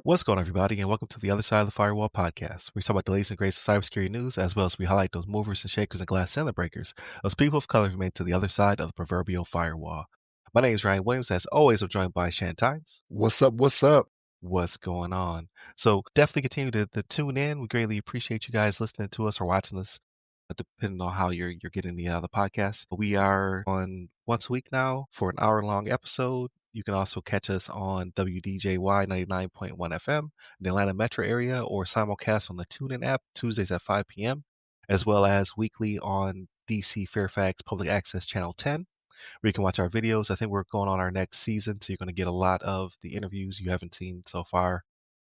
What's going on, everybody, and welcome to the Other Side of the Firewall podcast. We talk about the latest and greatest of cybersecurity news, as well as we highlight those movers and shakers and glass ceiling breakers, those people of color who made it to the other side of the proverbial firewall. My name is Ryan Williams. As always, I'm joined by Shannon Tynes. What's up? What's up? What's going on? So definitely continue to tune in. We greatly appreciate you guys listening to us or watching us, depending on how you're getting the podcast. We are on once a week now for an hour-long episode. You can also catch us on WDJY 99.1 FM in the Atlanta metro area, or simulcast on the TuneIn app Tuesdays at 5 p.m., as well as weekly on DC Fairfax Public Access Channel 10, where you can watch our videos. I think we're going on our next season, so you're going to get a lot of the interviews you haven't seen so far.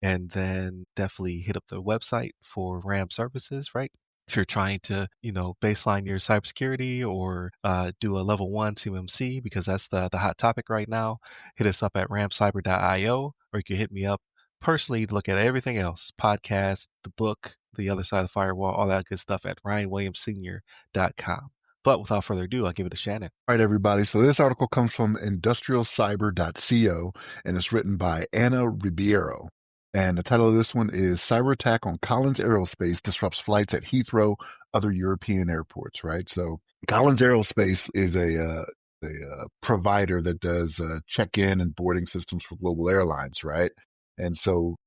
And then definitely hit up the website for RAM services, right? If you're trying to, baseline your cybersecurity or do a level 1 CMMC, because that's the hot topic right now, hit us up at ramcyber.io, or you can hit me up personally to look at everything else, podcast, the book, The Other Side of the Firewall, all that good stuff at ryanwilliamssenior.com. But without further ado, I'll give it to Shannon. All right, everybody. So this article comes from industrialcyber.co, and it's written by Anna Ribeiro. And the title of this one is Cyberattack on Collins Aerospace Disrupts Flights at Heathrow, Other European Airports, right? So Collins Aerospace is a provider that does check-in and boarding systems for global airlines, right? And so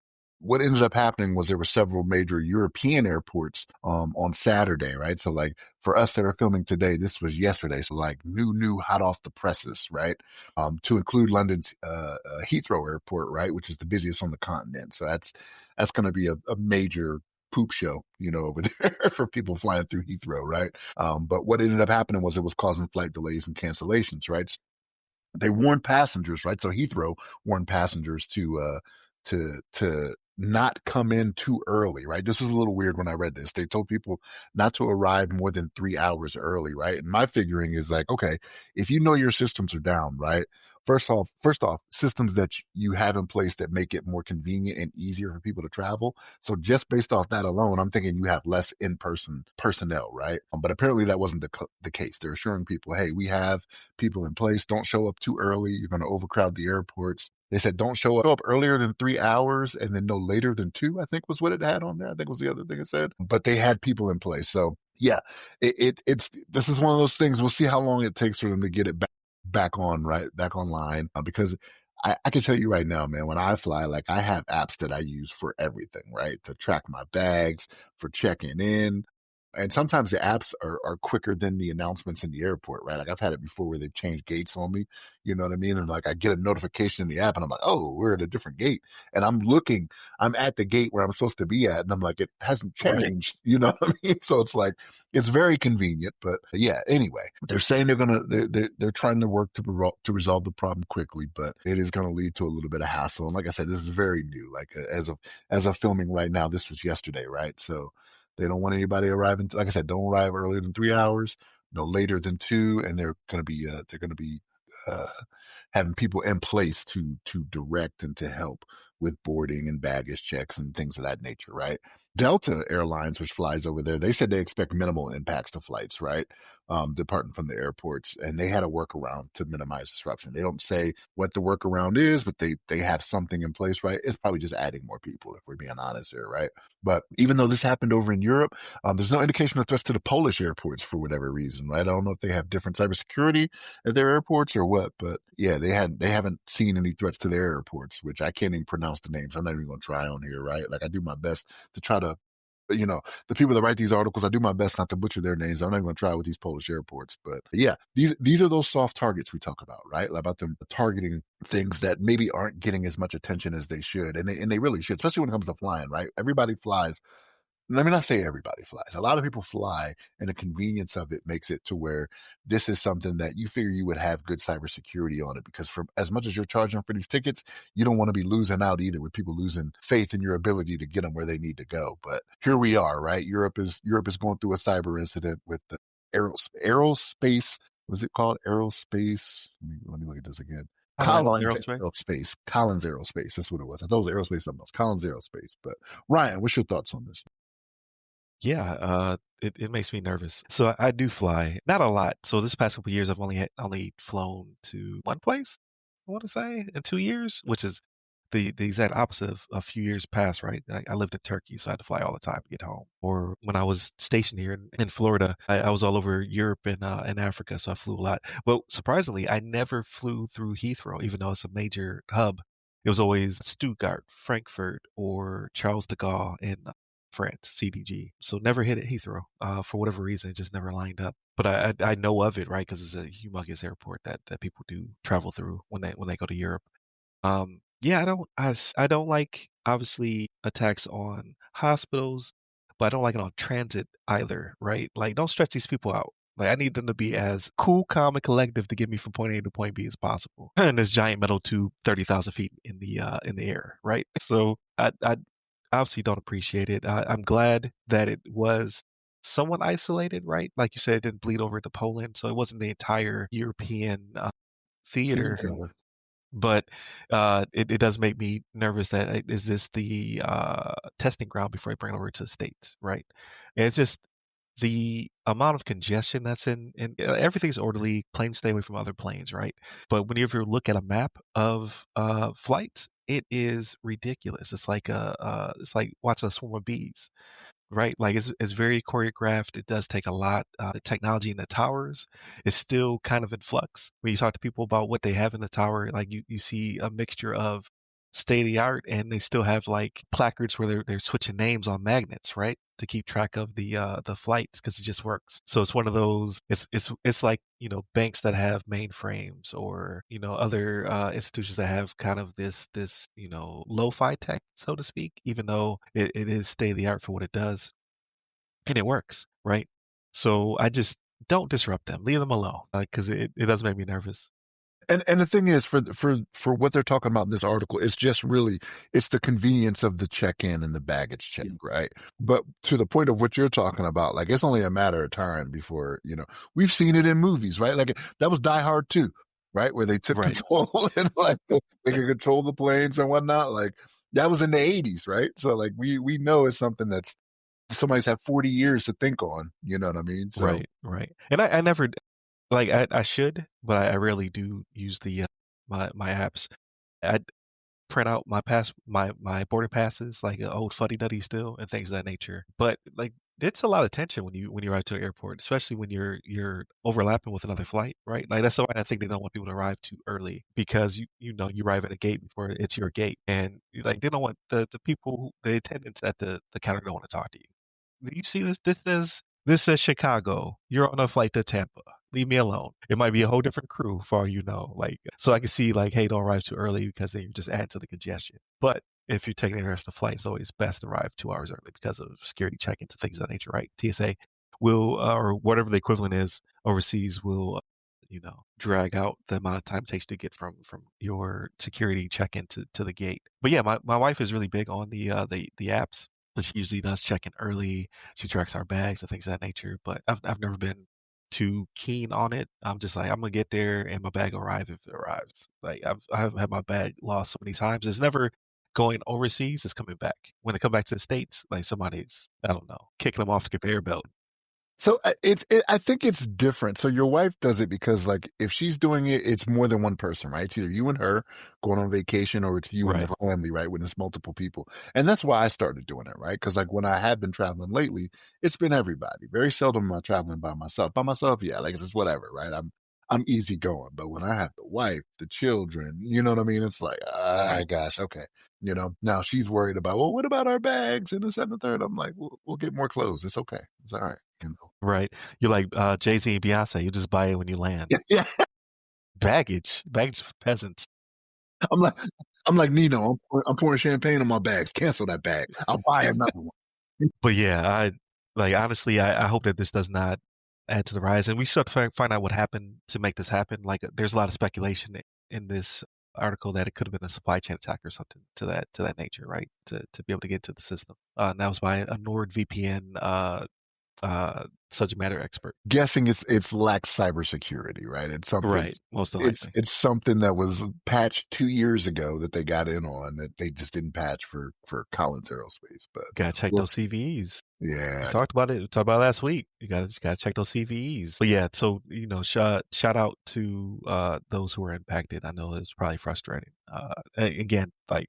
what ended up happening was there were several major European airports on Saturday, right? So like for us that are filming today, this was yesterday. So like new, hot off the presses, right? To include London's Heathrow Airport, right? Which is the busiest on the continent. So that's going to be a major poop show, over there for people flying through Heathrow, right? But what ended up happening was it was causing flight delays and cancellations, right? They warned passengers, right? So Heathrow warned passengers to not come in too early, right? This was a little weird when I read this. They told people not to arrive more than 3 hours early, right? And my figuring is like, okay, if you know your systems are down, right? First off, systems that you have in place that make it more convenient and easier for people to travel. So just based off that alone, I'm thinking you have less in-person personnel, right? But apparently that wasn't the case. They're assuring people, hey, we have people in place. Don't show up too early. You're going to overcrowd the airports. They said don't show up earlier than 3 hours and then no later than 2, I think was what it had on there. I think was the other thing it said. But they had people in place. So yeah, it's this is one of those things. We'll see how long it takes for them to get it back online. Because I can tell you right now, man, when I fly, like I have apps that I use for everything, right? To track my bags, for checking in. And sometimes the apps are quicker than the announcements in the airport, right? Like I've had it before where they've changed gates on me, you know what I mean? And like I get a notification in the app and I'm like, oh, we're at a different gate. And I'm at the gate where I'm supposed to be at. And I'm like, it hasn't changed, you know what I mean? So it's like, it's very convenient. But yeah, anyway, they're saying they're trying to work to resolve the problem quickly, but it is going to lead to a little bit of hassle. And like I said, this is very new. Like as of filming right now, this was yesterday, right? So they don't want anybody arriving. Like I said, don't arrive earlier than 3 hours, no later than 2, and they're going to be having people in place to direct and to help with boarding and baggage checks and things of that nature, right? Delta Airlines, which flies over there, they said they expect minimal impacts to flights, right? Departing from the airports, and they had a workaround to minimize disruption. They don't say what the workaround is, but they have something in place, right? It's probably just adding more people, if we're being honest here, right? But even though this happened over in Europe, there's no indication of threats to the Polish airports for whatever reason, right? I don't know if they have different cybersecurity at their airports or what, but yeah, they haven't seen any threats to their airports, which I can't even pronounce the names. I'm not even going to try on here, right? Like I do my best to try to, the people that write these articles, I do my best not to butcher their names. I'm not going to try with these Polish airports, but yeah, these are those soft targets we talk about, right? About them targeting things that maybe aren't getting as much attention as they should. And they really should, especially when it comes to flying, right? Everybody flies. Let me not say everybody flies. A lot of people fly, and the convenience of it makes it to where this is something that you figure you would have good cybersecurity on it, because for as much as you're charging for these tickets, you don't want to be losing out either with people losing faith in your ability to get them where they need to go. But here we are, right? Europe is going through a cyber incident with the aerospace. Was it called aerospace? Let me look at this again. Collins Aerospace. Collins Aerospace. That's what it was. I thought it was aerospace something else. Collins Aerospace. But Ryan, what's your thoughts on this? Yeah, it makes me nervous. So I do fly, not a lot. So this past couple of years, I've only flown to one place, I want to say, in 2 years, which is the exact opposite of a few years past, right? I lived in Turkey, so I had to fly all the time to get home. Or when I was stationed here in Florida, I was all over Europe and Africa, so I flew a lot. But surprisingly, I never flew through Heathrow, even though it's a major hub. It was always Stuttgart, Frankfurt, or Charles de Gaulle in France, CDG. So never hit it Heathrow. For whatever reason, it just never lined up. But I know of it, right? Because it's a humongous airport that people do travel through when they go to Europe. Yeah, I don't like obviously attacks on hospitals, but I don't like it on transit either, right? Like, don't stretch these people out. Like, I need them to be as cool, calm, and collective to get me from point A to point B as possible. And this giant metal tube, 30,000 feet in the air, right? So I obviously don't appreciate it. I'm glad that it was somewhat isolated, right? Like you said, it didn't bleed over to Poland, so it wasn't the entire European theater, Yeah. but it does make me nervous that is this the testing ground before I bring it over to the States, right? And it's just the amount of congestion that's in everything's orderly. Planes stay away from other planes, right? But whenever you look at a map of flights, it is ridiculous. It's like watching a swarm of bees, right? Like it's very choreographed. It does take a lot. The technology in the towers is still kind of in flux. When you talk to people about what they have in the tower, like you see a mixture of state of the art, and they still have like placards where they're switching names on magnets, right? To keep track of the flights because it just works. So it's one of those. It's like banks that have mainframes or other institutions that have kind of this lo-fi tech, so to speak. Even though it is state of the art for what it does, and it works, right? So I just don't disrupt them. Leave them alone, because it does make me nervous. And the thing is, for what they're talking about in this article, it's just really it's the convenience of the check in and the baggage check, Yeah. right? But to the point of what you're talking about, like it's only a matter of time before we've seen it in movies, right? Like that was Die Hard 2, right, where they took Right, control and like they could control the planes and whatnot. Like that was in the '80s, right? So like we know it's something that's somebody's had 40 years to think on. You know what I mean? So right. And I never like I should, but I rarely do use the my apps. I print out my boarding passes, like an old fuddy duddy still, and things of that nature. But like it's a lot of tension when you arrive to an airport, especially when you're overlapping with another flight, right? Like that's why I think they don't want people to arrive too early because you arrive at a gate before it's your gate, and like they don't want the people the attendants at the counter don't want to talk to you. You see this says Chicago. You're on a flight to Tampa. Leave me alone. It might be a whole different crew for all you know. Like, so I can see like, hey, don't arrive too early because then you just add to the congestion. But if you're taking an international flight, it's always best to arrive 2 hours early because of security check-ins and things of that nature, right? TSA will, or whatever the equivalent is overseas, will, drag out the amount of time it takes to get from your security check-in to the gate. But yeah, my wife is really big on the apps. She usually does check in early. She tracks our bags and things of that nature. But I've never been too keen on it. I'm just like I'm gonna get there and my bag will arrive if it arrives. Like I've had my bag lost so many times. It's never going overseas. It's coming back. When it come back to the States, like somebody's I don't know kicking them off the conveyor belt. So I think it's different. So your wife does it because like if she's doing it, it's more than one person, right? It's either you and her going on vacation or it's you and the Right. family, right? When it's multiple people. And that's why I started doing it, right? Because like when I have been traveling lately, it's been everybody. Very seldom am I traveling by myself. By myself, yeah, like it's just whatever, right? I'm easy going. But when I have the wife, the children, you know what I mean? It's like, Right. gosh, okay. Now she's worried about, well, what about our bags and this and the third? I'm like, we'll get more clothes. It's okay. It's all right. Right. You're like Jay-Z and Beyonce. You just buy it when you land. Yeah. Baggage for peasants. I'm like, I'm like Nino. I'm pouring champagne on my bags. Cancel that bag. I'll buy another one. But yeah, I like honestly, I hope that this does not add to the rise, and we still have to find out what happened to make this happen. Like, there's a lot of speculation in this article that it could have been a supply chain attack or something to that nature, right? To be able to get to the system. And that was by a NordVPN subject matter expert. Guessing it's lax cybersecurity, right? It's something Right, most than it's likely. it's something that was patched 2 years ago that they got in on that they just didn't patch for Collins Aerospace. But Gotta check we'll those see. CVEs. We Yeah. talked about it. We talked about it last week. You gotta check those CVEs. But yeah, so shout out to those who were impacted. I know it's probably frustrating. Again, like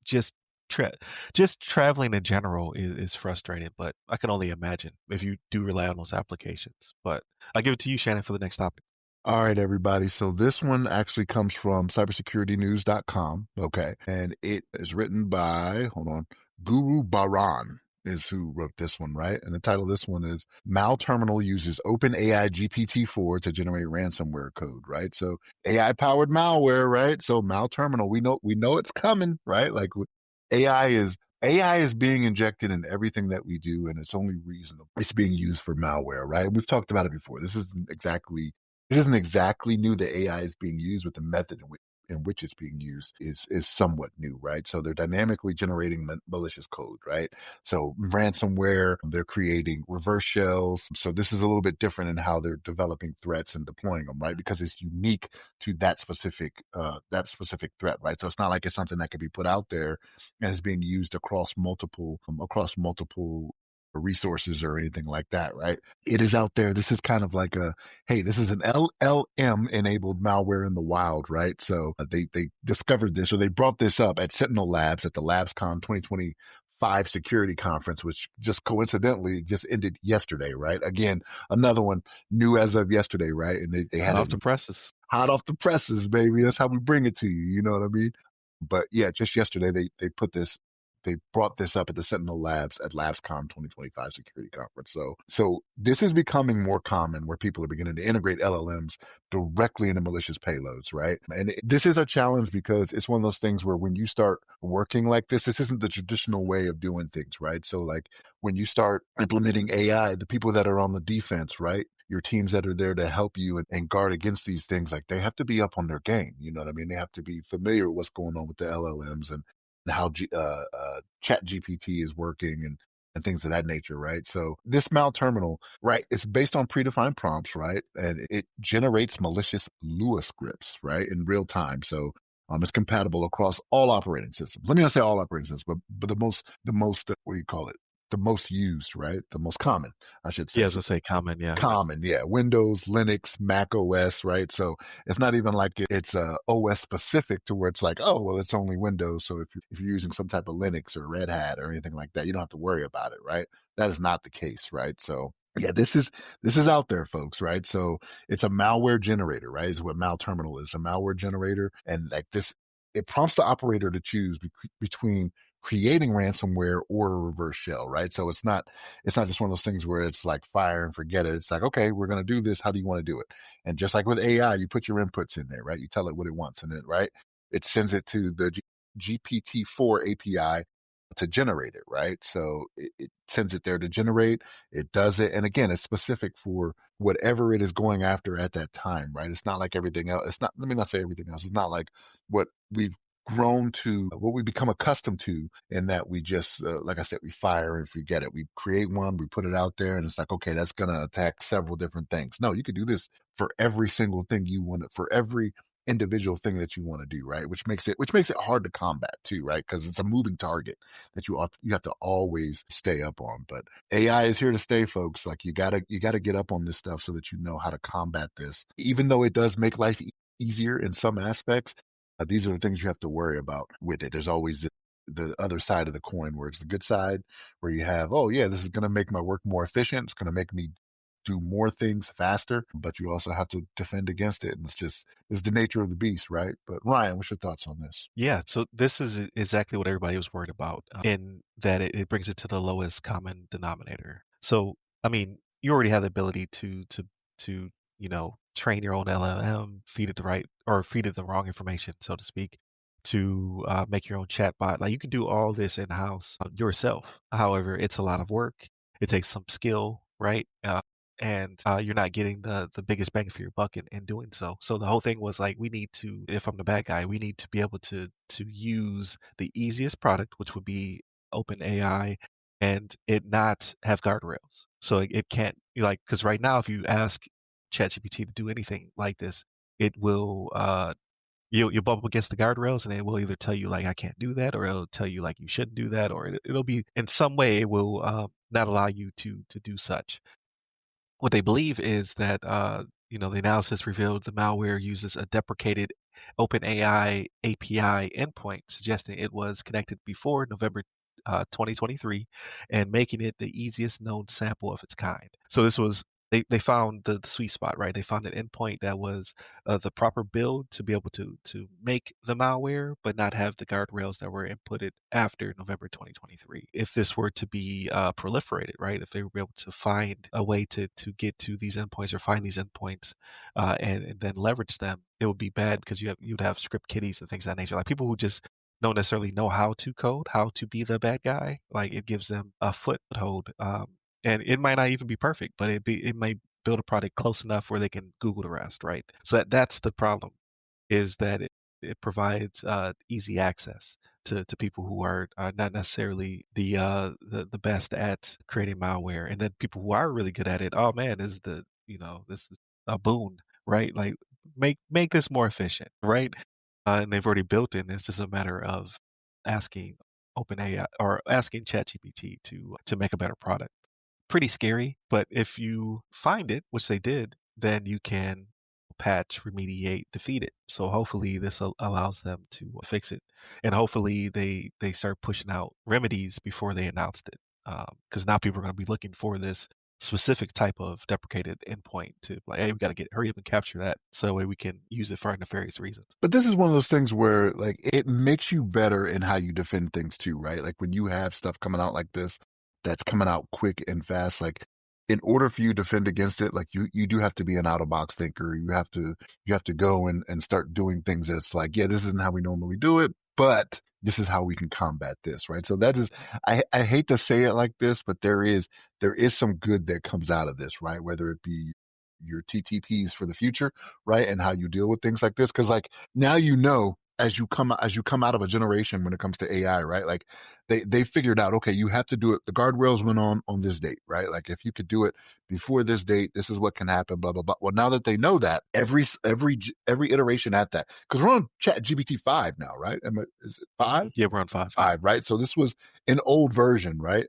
just tra- just traveling in general is frustrating. But I can only imagine if you do rely on those applications. But I'll give it to you, Shannon, for the next topic. All right, everybody. So this one actually comes from cybersecuritynews.com. Okay. And it is written by, hold on, Guru Baran is who wrote this one, right? And the title of this one is MalTerminal uses OpenAI GPT-4 to generate ransomware code, right? So AI powered malware, right? So MalTerminal, we know it's coming, right? Like AI is being injected in everything that we do, and it's only reasonable. It's being used for malware, right? We've talked about it before. This isn't exactly new. The AI is being used, but the method in which it's being used is somewhat new, right? So they're dynamically generating malicious code, right? So ransomware, they're creating reverse shells. So this is a little bit different in how they're developing threats and deploying them, right? Because it's unique to that specific threat, right? So it's not like it's something that can be put out there and is being used across multiple resources or anything like that, right? It is out there. This is kind of like hey, this is an LLM enabled malware in the wild, right? So they discovered this, or they brought this up at Sentinel Labs at the LabsCon 2025 security conference, which just coincidentally just ended yesterday, right? Again, another one new as of yesterday, right? And they Hot had it off the presses. hot off the presses, baby. That's how we bring it to you. You know what I mean? But yeah, just yesterday they brought this up at the Sentinel Labs at LabsCon 2025 security conference. So this is becoming more common where people are beginning to integrate LLMs directly into malicious payloads, right? And this is a challenge because it's one of those things where when you start working like this isn't the traditional way of doing things, right? So like when you start implementing AI, the people that are on the defense, right? Your teams that are there to help you and guard against these things, like they have to be up on their game. You know what I mean? They have to be familiar with what's going on with the LLMs and how Chat GPT is working and things of that nature, right? So this MalTerminal, right, it's based on predefined prompts, right? And it generates malicious Lua scripts, right, in real time. So it's compatible across all operating systems. Let me not say all operating systems, but the most what do you call it? The most used, right? The most common, I should Yeah, say. I was So gonna say common. Yeah. common, yeah. Windows, Linux, Mac OS, right? So it's not even like it's OS specific to where it's like, oh, well, it's only Windows. So if you're using some type of Linux or Red Hat or anything like that, you don't have to worry about it, right? That is not the case, right? So yeah, this is out there, folks, right? So it's a malware generator, right? Is what MalTerminal is, a malware generator, and like this, it prompts the operator to choose between creating ransomware or a reverse shell, right? So it's not just one of those things where it's like fire and forget it. It's like, okay, we're going to do this. How do you want to do it? And just like with AI, you put your inputs in there, right? You tell it what it wants and it sends it to the GPT-4 API to generate it, right? So it sends it there to generate, it does it. And again, it's specific for whatever it is going after at that time, right? It's not like everything else. Let me not say everything else. It's not like what we've grown to, what we become accustomed to, in that we just, like I said, we fire and forget it. We create one, we put it out there, and it's like, okay, that's going to attack several different things. No, you could do this for every single thing you want, for every individual thing that you want to do, right? Which makes it hard to combat too, right? Because it's a moving target that you have to always stay up on. But AI is here to stay, folks. Like you gotta get up on this stuff so that you know how to combat this. Even though it does make life easier in some aspects, these are the things you have to worry about with it. There's always the other side of the coin where it's the good side, where you have, oh yeah, this is going to make my work more efficient. It's going to make me do more things faster, but you also have to defend against it. And it's the nature of the beast, right? But Ryan, what's your thoughts on this? Yeah, so this is exactly what everybody was worried about, in that it brings it to the lowest common denominator. So, I mean, you already have the ability to train your own LLM, feed it the right or feed it the wrong information, so to speak, to make your own chatbot. Like you can do all this in house yourself. However, it's a lot of work. It takes some skill, right? And you're not getting the biggest bang for your buck in doing so. So the whole thing was like, we need to, if I'm the bad guy, we need to be able to use the easiest product, which would be OpenAI, and it not have guardrails. So it can't like because right now if you ask ChatGPT to do anything like this, it will you'll bump up against the guardrails and it will either tell you like I can't do that or it'll tell you like you shouldn't do that or it'll be in some way it will not allow you to do such. What they believe is that the analysis revealed the malware uses a deprecated OpenAI API endpoint, suggesting it was connected before November 2023 and making it the easiest known sample of its kind. So this was they found the sweet spot, right? They found an endpoint that was the proper build to be able to make the malware, but not have the guardrails that were inputted after November 2023. If this were to be proliferated, right? If they were able to find a way to get to these endpoints or find these endpoints and then leverage them, it would be bad because you'd have script kiddies and things of that nature. Like people who just don't necessarily know how to code, how to be the bad guy. Like it gives them a foothold, and it might not even be perfect, but it might build a product close enough where they can Google the rest, right? So that's the problem, is that it provides easy access to people who are not necessarily the best at creating malware, and then people who are really good at it. Oh man, this is a boon, right? Like make this more efficient, right? And they've already built it. And it's just a matter of asking OpenAI or asking ChatGPT to make a better product. Pretty scary, but if you find it, which they did, then you can patch, remediate, defeat it. So hopefully this allows them to fix it, and hopefully they start pushing out remedies before they announced it, because now people are going to be looking for this specific type of deprecated endpoint to like, hey, we got to hurry up and capture that so that way we can use it for nefarious reasons. But this is one of those things where like it makes you better in how you defend things too, right? Like when you have stuff coming out like this that's coming out quick and fast, like in order for you to defend against it, like you do have to be an out of box thinker. You have to go and start doing things that's like, yeah, this isn't how we normally do it, but this is how we can combat this, right? So that is, I hate to say it like this, but there is some good that comes out of this, right? Whether it be your TTPs for the future, right? And how you deal with things like this. Cause like now, as you come out of a generation when it comes to AI, right? Like they figured out, okay, you have to do it. The guardrails went on this date, right? Like if you could do it before this date, this is what can happen, blah, blah, blah. Well, now that they know that every iteration at that, cause we're on chat GPT 5 now, right? Is it 5? Yeah, we're on 5. 5, right? So this was an old version, right?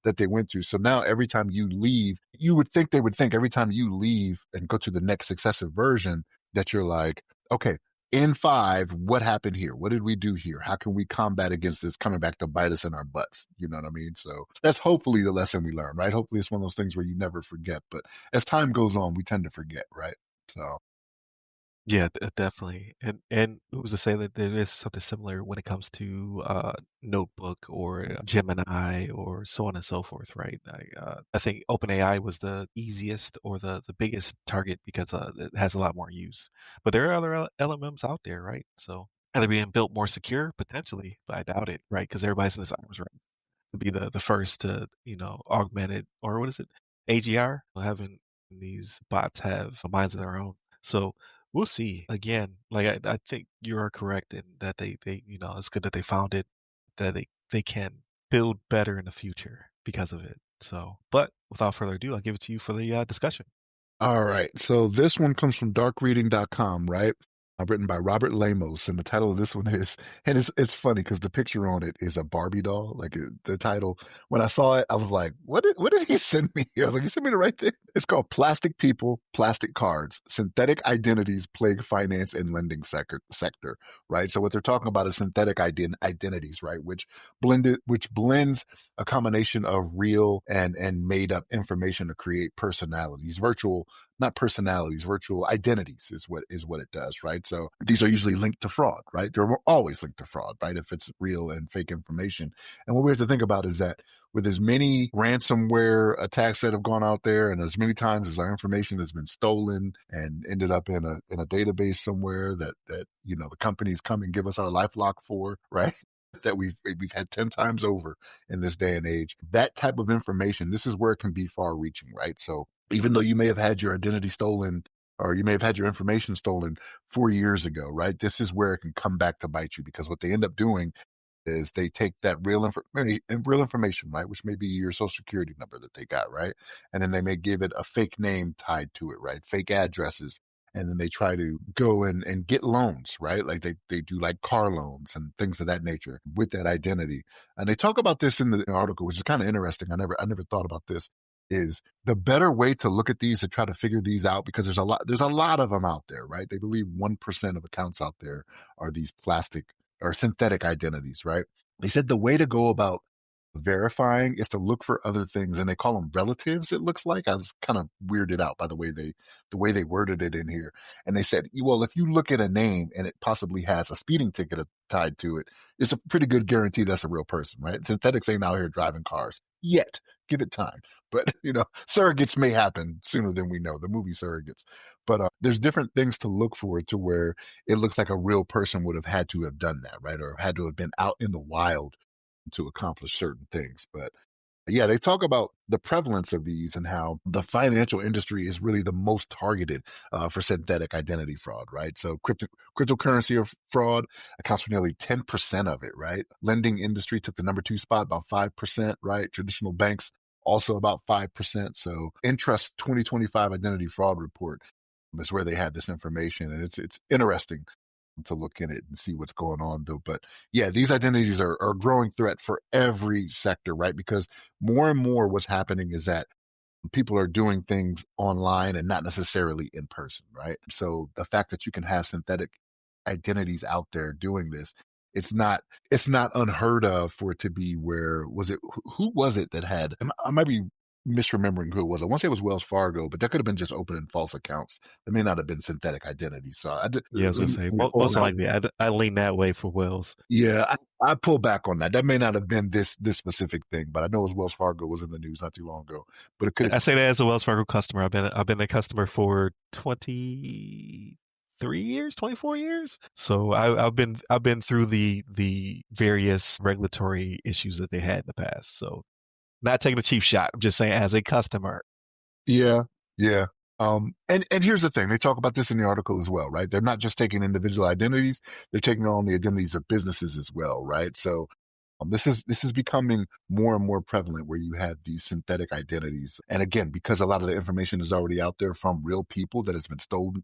That they went through. So now every time you leave, you would think they would think every time you leave and go to the next successive version that you're like, okay, in 5, what happened here? What did we do here? How can we combat against this coming back to bite us in our butts? You know what I mean? So that's hopefully the lesson we learn, right? Hopefully it's one of those things where you never forget. But as time goes on, we tend to forget, right? So Yeah, definitely. And who's to say that there is something similar when it comes to Notebook or Gemini or so on and so forth, right? I think OpenAI was the easiest or the biggest target because it has a lot more use. But there are other LLMs out there, right? So are they being built more secure? Potentially, but I doubt it, right? Because everybody's in this arms race to be the first to augment it, or what is it, AGR, having these bots have minds of their own. So we'll see. Again, like I think you are correct in that they it's good that they found it, that they can build better in the future because of it. So, but without further ado, I'll give it to you for the discussion. all right. So this one comes from darkreading.com, right? Written by Robert Lamos. And the title of this one is, and it's funny because the picture on it is a Barbie doll. Like the title, when I saw it, I was like, what did he send me? I was like, he sent me the right thing. It's called Plastic People, Plastic Cards, Synthetic Identities Plague Finance and Lending sector, right? So what they're talking about is synthetic identities, right? Which blends a combination of real and made up information to create personalities, not personalities, virtual identities is what it does, right? So these are usually linked to fraud, right? They're always linked to fraud, right? If it's real and fake information. And what we have to think about is that with as many ransomware attacks that have gone out there and as many times as our information has been stolen and ended up in a database somewhere that the companies come and give us our LifeLock for, right? That we've had 10 times over in this day and age. That type of information, this is where it can be far reaching, right? So even though you may have had your identity stolen or you may have had your information stolen 4 years ago, right? This is where it can come back to bite you because what they end up doing is they take that real information, right, which may be your social security number that they got, right, and then they may give it a fake name tied to it, right, fake addresses, and then they try to go and get loans, right, like they do like car loans and things of that nature with that identity. And they talk about this in the article, which is kind of interesting. I never thought about this. Is the better way to look at these to try to figure these out, because there's a lot of them out there, right? They believe 1% of accounts out there are these plastic or synthetic identities, right? They said the way to go about verifying is to look for other things, and they call them relatives. It looks like I was kind of weirded out by the way they worded it in here. And they said, well, if you look at a name and it possibly has a speeding ticket tied to it, it's a pretty good guarantee that's a real person, right? Synthetics ain't out here driving cars yet. Give it time, but surrogates may happen sooner than we know. The movie Surrogates, but there's different things to look for to where it looks like a real person would have had to have done that, right? Or had to have been out in the wild to accomplish certain things. But yeah, they talk about the prevalence of these and how the financial industry is really the most targeted for synthetic identity fraud, right? So cryptocurrency fraud accounts for nearly 10% of it, right? Lending industry took the number 2 spot, about 5%, right? Traditional banks also about 5%. So Intrust 2025 identity fraud report is where they had this information, and it's interesting to look in it and see what's going on though. But yeah, these identities are a growing threat for every sector, right? Because more and more what's happening is that people are doing things online and not necessarily in person, right? So the fact that you can have synthetic identities out there doing this, it's not unheard of for it to be. Where was it? Who was it that had? I might be misremembering who it was. I want to say it was Wells Fargo, but that could have been just opening false accounts. It may not have been synthetic identities. So I did. Yeah, I was Let gonna me, say let me pull most that. likely I lean that way for Wells. Yeah, I pull back on that. That may not have been this specific thing, but I know it was Wells Fargo was in the news not too long ago. But it could have. I say that as a Wells Fargo customer. I've been a customer for 23 years, 24 years. So I've been through the various regulatory issues that they had in the past. So not taking a cheap shot. I'm just saying as a customer. Yeah, yeah. And here's the thing. They talk about this in the article as well, right? They're not just taking individual identities; they're taking on the identities of businesses as well, right? So this is becoming more and more prevalent, where you have these synthetic identities. And again, because a lot of the information is already out there from real people that has been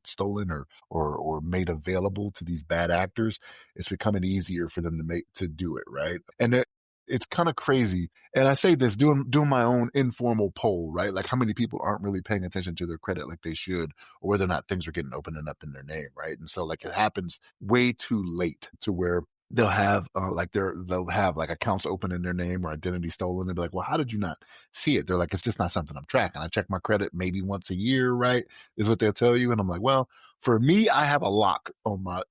stolen or made available to these bad actors, it's becoming easier for them to do it, right? And it's kind of crazy. And I say this doing my own informal poll, right? Like how many people aren't really paying attention to their credit like they should, or whether or not things are getting opening up in their name, right? And so like it happens way too late to where they'll have they'll have like accounts open in their name or identity stolen. They'll be like, well, how did you not see it? They're like, it's just not something I'm tracking. I check my credit maybe once a year, right? Is what they'll tell you. And I'm like, well, for me, I have a lock on my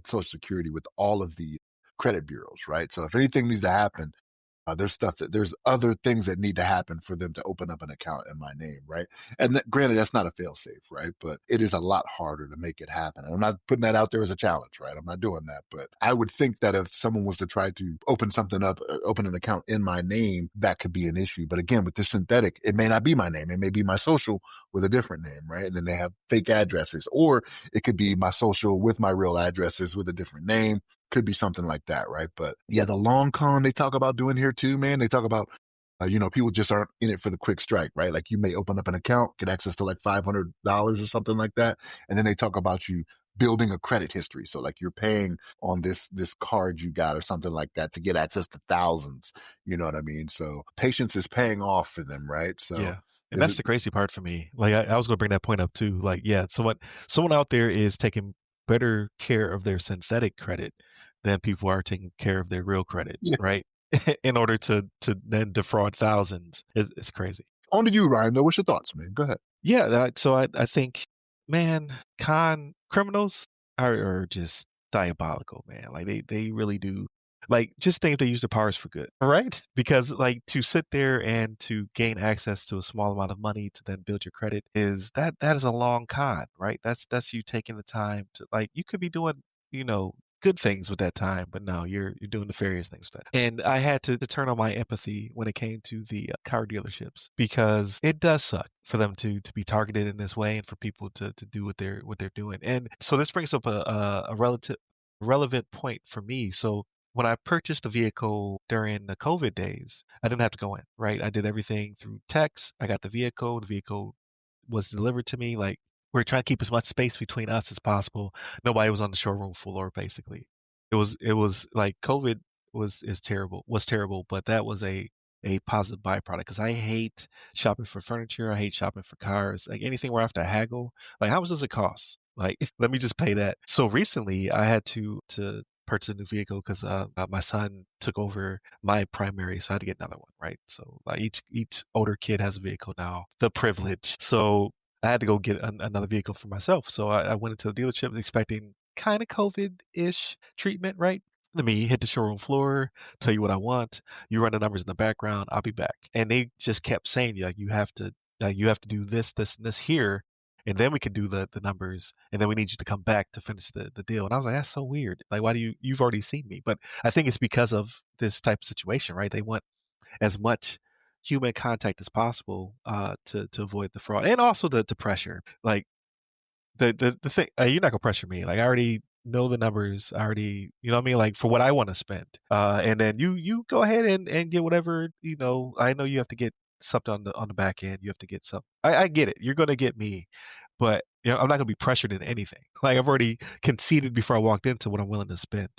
social security with all of the credit bureaus, right? So if anything needs to happen, there's other things that need to happen for them to open up an account in my name, right? And granted, that's not a fail safe, right? But it is a lot harder to make it happen. And I'm not putting that out there as a challenge, right? I'm not doing that. But I would think that if someone was to try to open something up, open an account in my name, that could be an issue. But again, with this synthetic, it may not be my name. It may be my social with a different name, right? And then they have fake addresses, or it could be my social with my real addresses with a different name. Could be something like that, right? But yeah, the long con they talk about doing here too, man. They talk about, people just aren't in it for the quick strike, right? Like you may open up an account, get access to like $500 or something like that. And then they talk about you building a credit history. So like you're paying on this card you got or something like that to get access to thousands. You know what I mean? So patience is paying off for them, right? So Yeah. And is that's it? the crazy part for me. Like I was gonna bring that point up too. Like, yeah, someone out there is taking better care of their synthetic credit than people are taking care of their real credit, Yeah. right? In order to then defraud thousands. It's crazy. On to you, Ryan, though. What's your thoughts, man? Go ahead. Yeah, so I think, man, con criminals are just diabolical, man. Like they really do. Like just think if they use their powers for good, right? Because like to sit there and to gain access to a small amount of money to then build your credit that is a long con, right? That's you taking the time to like you could be doing, good things with that time, but no, you're doing nefarious things with that. And I had to turn on my empathy when it came to the car dealerships because it does suck for them to be targeted in this way and for people to do what they're doing. And so this brings up a relevant point for me. So when I purchased the vehicle during the COVID days, I didn't have to go in, right? I did everything through text. I got the vehicle. The vehicle was delivered to me. Like we're trying to keep as much space between us as possible. Nobody was on the showroom floor, basically. It was like COVID was terrible, but that was a positive byproduct because I hate shopping for furniture. I hate shopping for cars. Like anything where I have to haggle. Like how much does it cost? Like let me just pay that. So recently I had to purchase a new vehicle because my son took over my primary, so I had to get another one, right? So like each older kid has a vehicle now, the privilege. So I had to go get another vehicle for myself. So I went into the dealership expecting kind of COVID-ish treatment, right? Let me hit the showroom floor, tell you what I want. You run the numbers in the background. I'll be back. And they just kept saying, like, you have to do this, this, and this here, and then we can do the numbers, and then we need you to come back to finish the deal. And I was like, that's so weird. Like, why do you've already seen me? But I think it's because of this type of situation, right? They want as much human contact as possible to avoid the fraud and also the pressure. Like the thing you're not gonna pressure me. Like I already know the numbers. I already you know what I mean. Like for what I want to spend. And then you go ahead and get whatever you know. I know you have to get something on the back end. You have to get something. I get it. You're gonna get me, but you know I'm not gonna be pressured into anything. Like I've already conceded before I walked into what I'm willing to spend.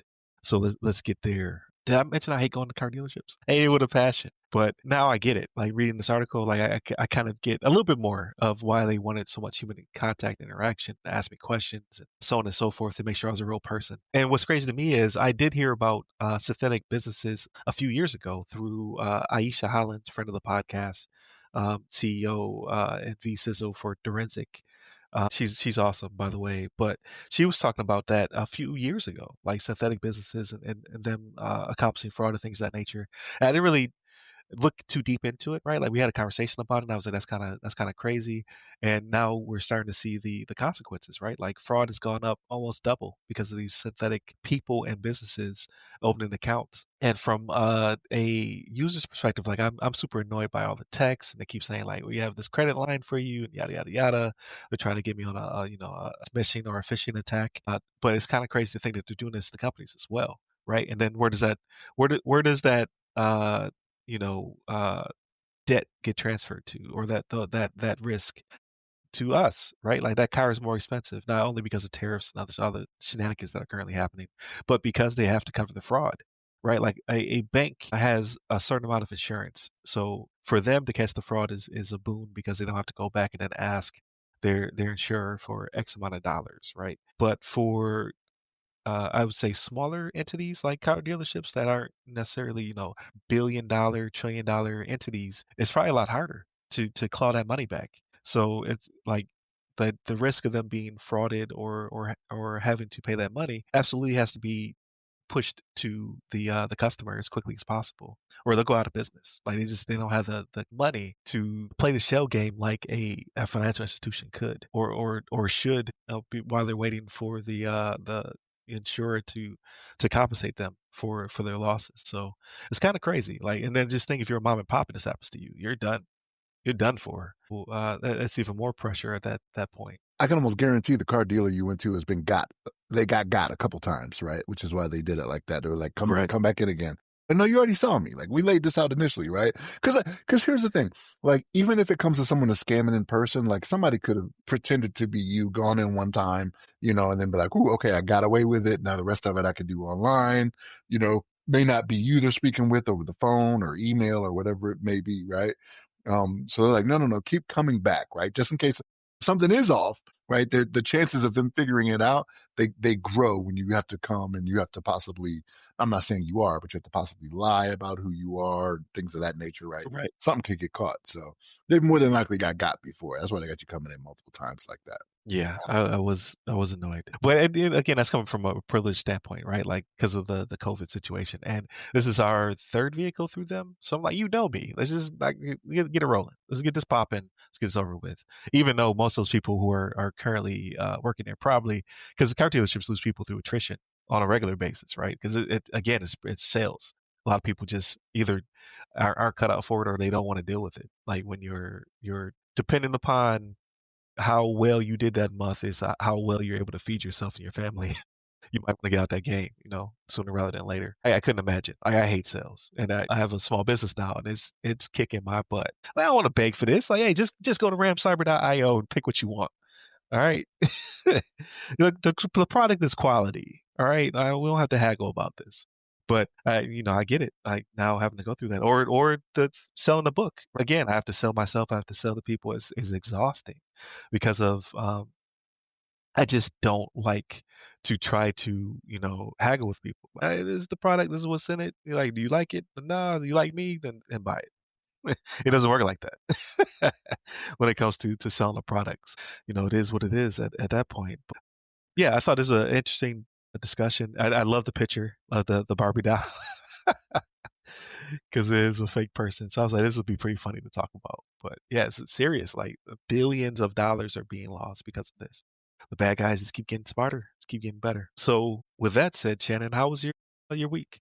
So let's get there. Did I mention I hate going to car dealerships? I hate it with a passion. But now I get it. Like reading this article, like I kind of get a little bit more of why they wanted so much human contact interaction to ask me questions and so on and so forth to make sure I was a real person. And what's crazy to me is I did hear about synthetic businesses a few years ago through Aisha Holland, friend of the podcast, CEO and VCISO for Forensic. She's awesome, by the way. But she was talking about that a few years ago, like synthetic businesses and them accomplishing fraud and things of that nature. And I didn't really look too deep into it, right? Like we had a conversation about it, and I was like, that's kind of crazy. And now we're starting to see the consequences, right? Like fraud has gone up almost double because of these synthetic people and businesses opening accounts. And from a user's perspective, like I'm super annoyed by all the text, and they keep saying like we have this credit line for you, and yada yada yada. They're trying to get me on a smishing or a phishing attack. But it's kind of crazy to think that they're doing this to companies as well, right? And then where does that uh, you know, debt get transferred to, or that risk to us, right? Like that car is more expensive, not only because of tariffs and other shenanigans that are currently happening, but because they have to cover the fraud, right? Like a bank has a certain amount of insurance, so for them to catch the fraud is a boon because they don't have to go back and then ask their insurer for X amount of dollars, right? But for I would say smaller entities like car dealerships that aren't necessarily, billion-dollar, trillion-dollar entities, it's probably a lot harder to claw that money back. So it's like the risk of them being frauded or having to pay that money absolutely has to be pushed to the customer as quickly as possible, or they'll go out of business. Like they don't have the money to play the shell game like a financial institution could or should while they're waiting for the insurer to compensate them for their losses. So it's kind of crazy. Like, and then just think if you're a mom and pop and this happens to you, you're done. You're done for. Well, that's even more pressure at that point. I can almost guarantee the car dealer you went to has been got. They got a couple times, right? Which is why they did it like that. They were like, Right. come back in again. But no, you already saw me. Like we laid this out initially, right? Because here's the thing. Like even if it comes to someone that's scamming in person, like somebody could have pretended to be you, gone in one time, and then be like, "Ooh, okay, I got away with it. Now the rest of it I could do online." May not be you they're speaking with over the phone or email or whatever it may be, right? So they're like, no, keep coming back, right? Just in case something is off, right? The chances of them figuring it out, they grow when you have to come and you have to possibly, I'm not saying you are, but you have to possibly lie about who you are, things of that nature, right? Right. Something could get caught. So they more than likely got before. That's why they got you coming in multiple times like that. Yeah, I was annoyed, but again, that's coming from a privileged standpoint, right? Like because of the COVID situation, and this is our third vehicle through them. So I'm like, me, let's just like get it rolling. Let's get this popping. Let's get this over with. Even though most of those people who are currently working there probably because car dealerships lose people through attrition on a regular basis, right? Because it again, it's sales. A lot of people just either aren't cut out for it or they don't want to deal with it. Like when you're dependent upon how well you did that month is how well you're able to feed yourself and your family. you might want to get out that game, sooner rather than later. I couldn't imagine. I hate sales, and I have a small business now, and it's kicking my butt. Like, I don't want to beg for this. Like, hey, just go to ramcyber.io and pick what you want. All right. The product is quality. All right. We don't have to haggle about this. But I get it. Like now having to go through that, or the selling the book again. I have to sell myself. I have to sell the people. Is exhausting because of I just don't like to try to haggle with people. Hey, this is the product. This is what's in it. You're like, do you like it? No. Do you like me? Then buy it. It doesn't work like that when it comes to selling the products. It is what it is at that point. But yeah, I thought this was an interesting discussion. I love the picture of the Barbie doll because it is a fake person. So I was like, this would be pretty funny to talk about. But yeah, it's serious. Like billions of dollars are being lost because of this. The bad guys just keep getting smarter, just keep getting better. So with that said, Shannon, how was your week?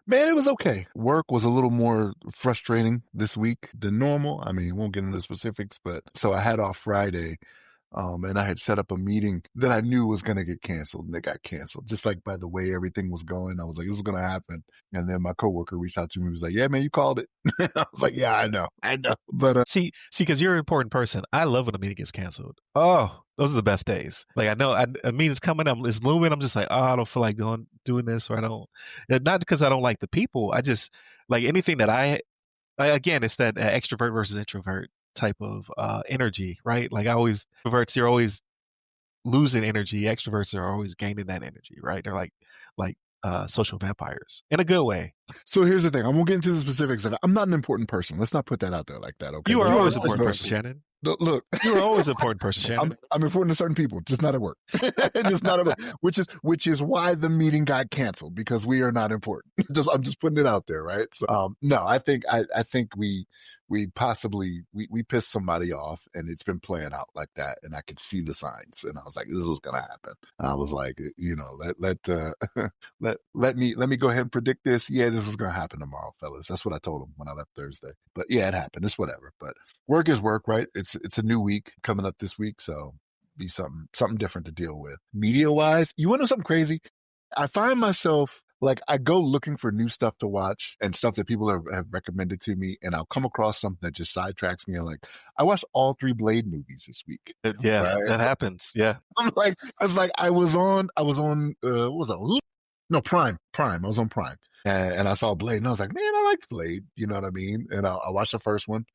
Man, it was okay. Work was a little more frustrating this week than normal. I mean, won't get into specifics, but so I had off Friday, and I had set up a meeting that I knew was going to get canceled, and it got canceled. Just like by the way everything was going, I was like, this is going to happen. And then my coworker reached out to me, was like, yeah, man, you called it. I was like, yeah, I know. But See, because you're an important person. I love when a meeting gets canceled. Oh, those are the best days. Like I know a meeting's coming up, it's looming. I'm just like, oh, I don't feel like doing this, or I don't. Not because I don't like the people. I just like anything that again, it's that extrovert versus introvert type of energy, right? Like I always introverts, you're always losing energy. Extroverts are always gaining that energy, right? They're like social vampires in a good way. so here's the thing. I won't get into the specifics of it. I'm not an important person. Let's not put that out there like that. Okay. You are But always an important person, Shannon. look, You are always an important person, Shannon. I'm important to certain people, just not at work. Just not at work. Which is why the meeting got canceled, because we are not important. I'm just putting it out there, right? So, no, I think we possibly we pissed somebody off, and it's been playing out like that, and I could see the signs, and I was like, this was gonna happen. I was like, let me go ahead and predict this. Yeah, this was gonna happen tomorrow, fellas. That's what I told them when I left Thursday. But yeah, it happened. It's whatever. But work is work, right? It's a new week coming up this week, so be something different to deal with. Media wise, you want to know something crazy? I find myself like I go looking for new stuff to watch and stuff that people have recommended to me, and I'll come across something that just sidetracks me. And like, I watched all 3 Blade movies this week. Yeah, Right? that happens. Yeah. I was on what was it? No, Prime. I was on Prime, and I saw Blade, and I was like, man, I liked Blade. You know what I mean? And I watched the first one,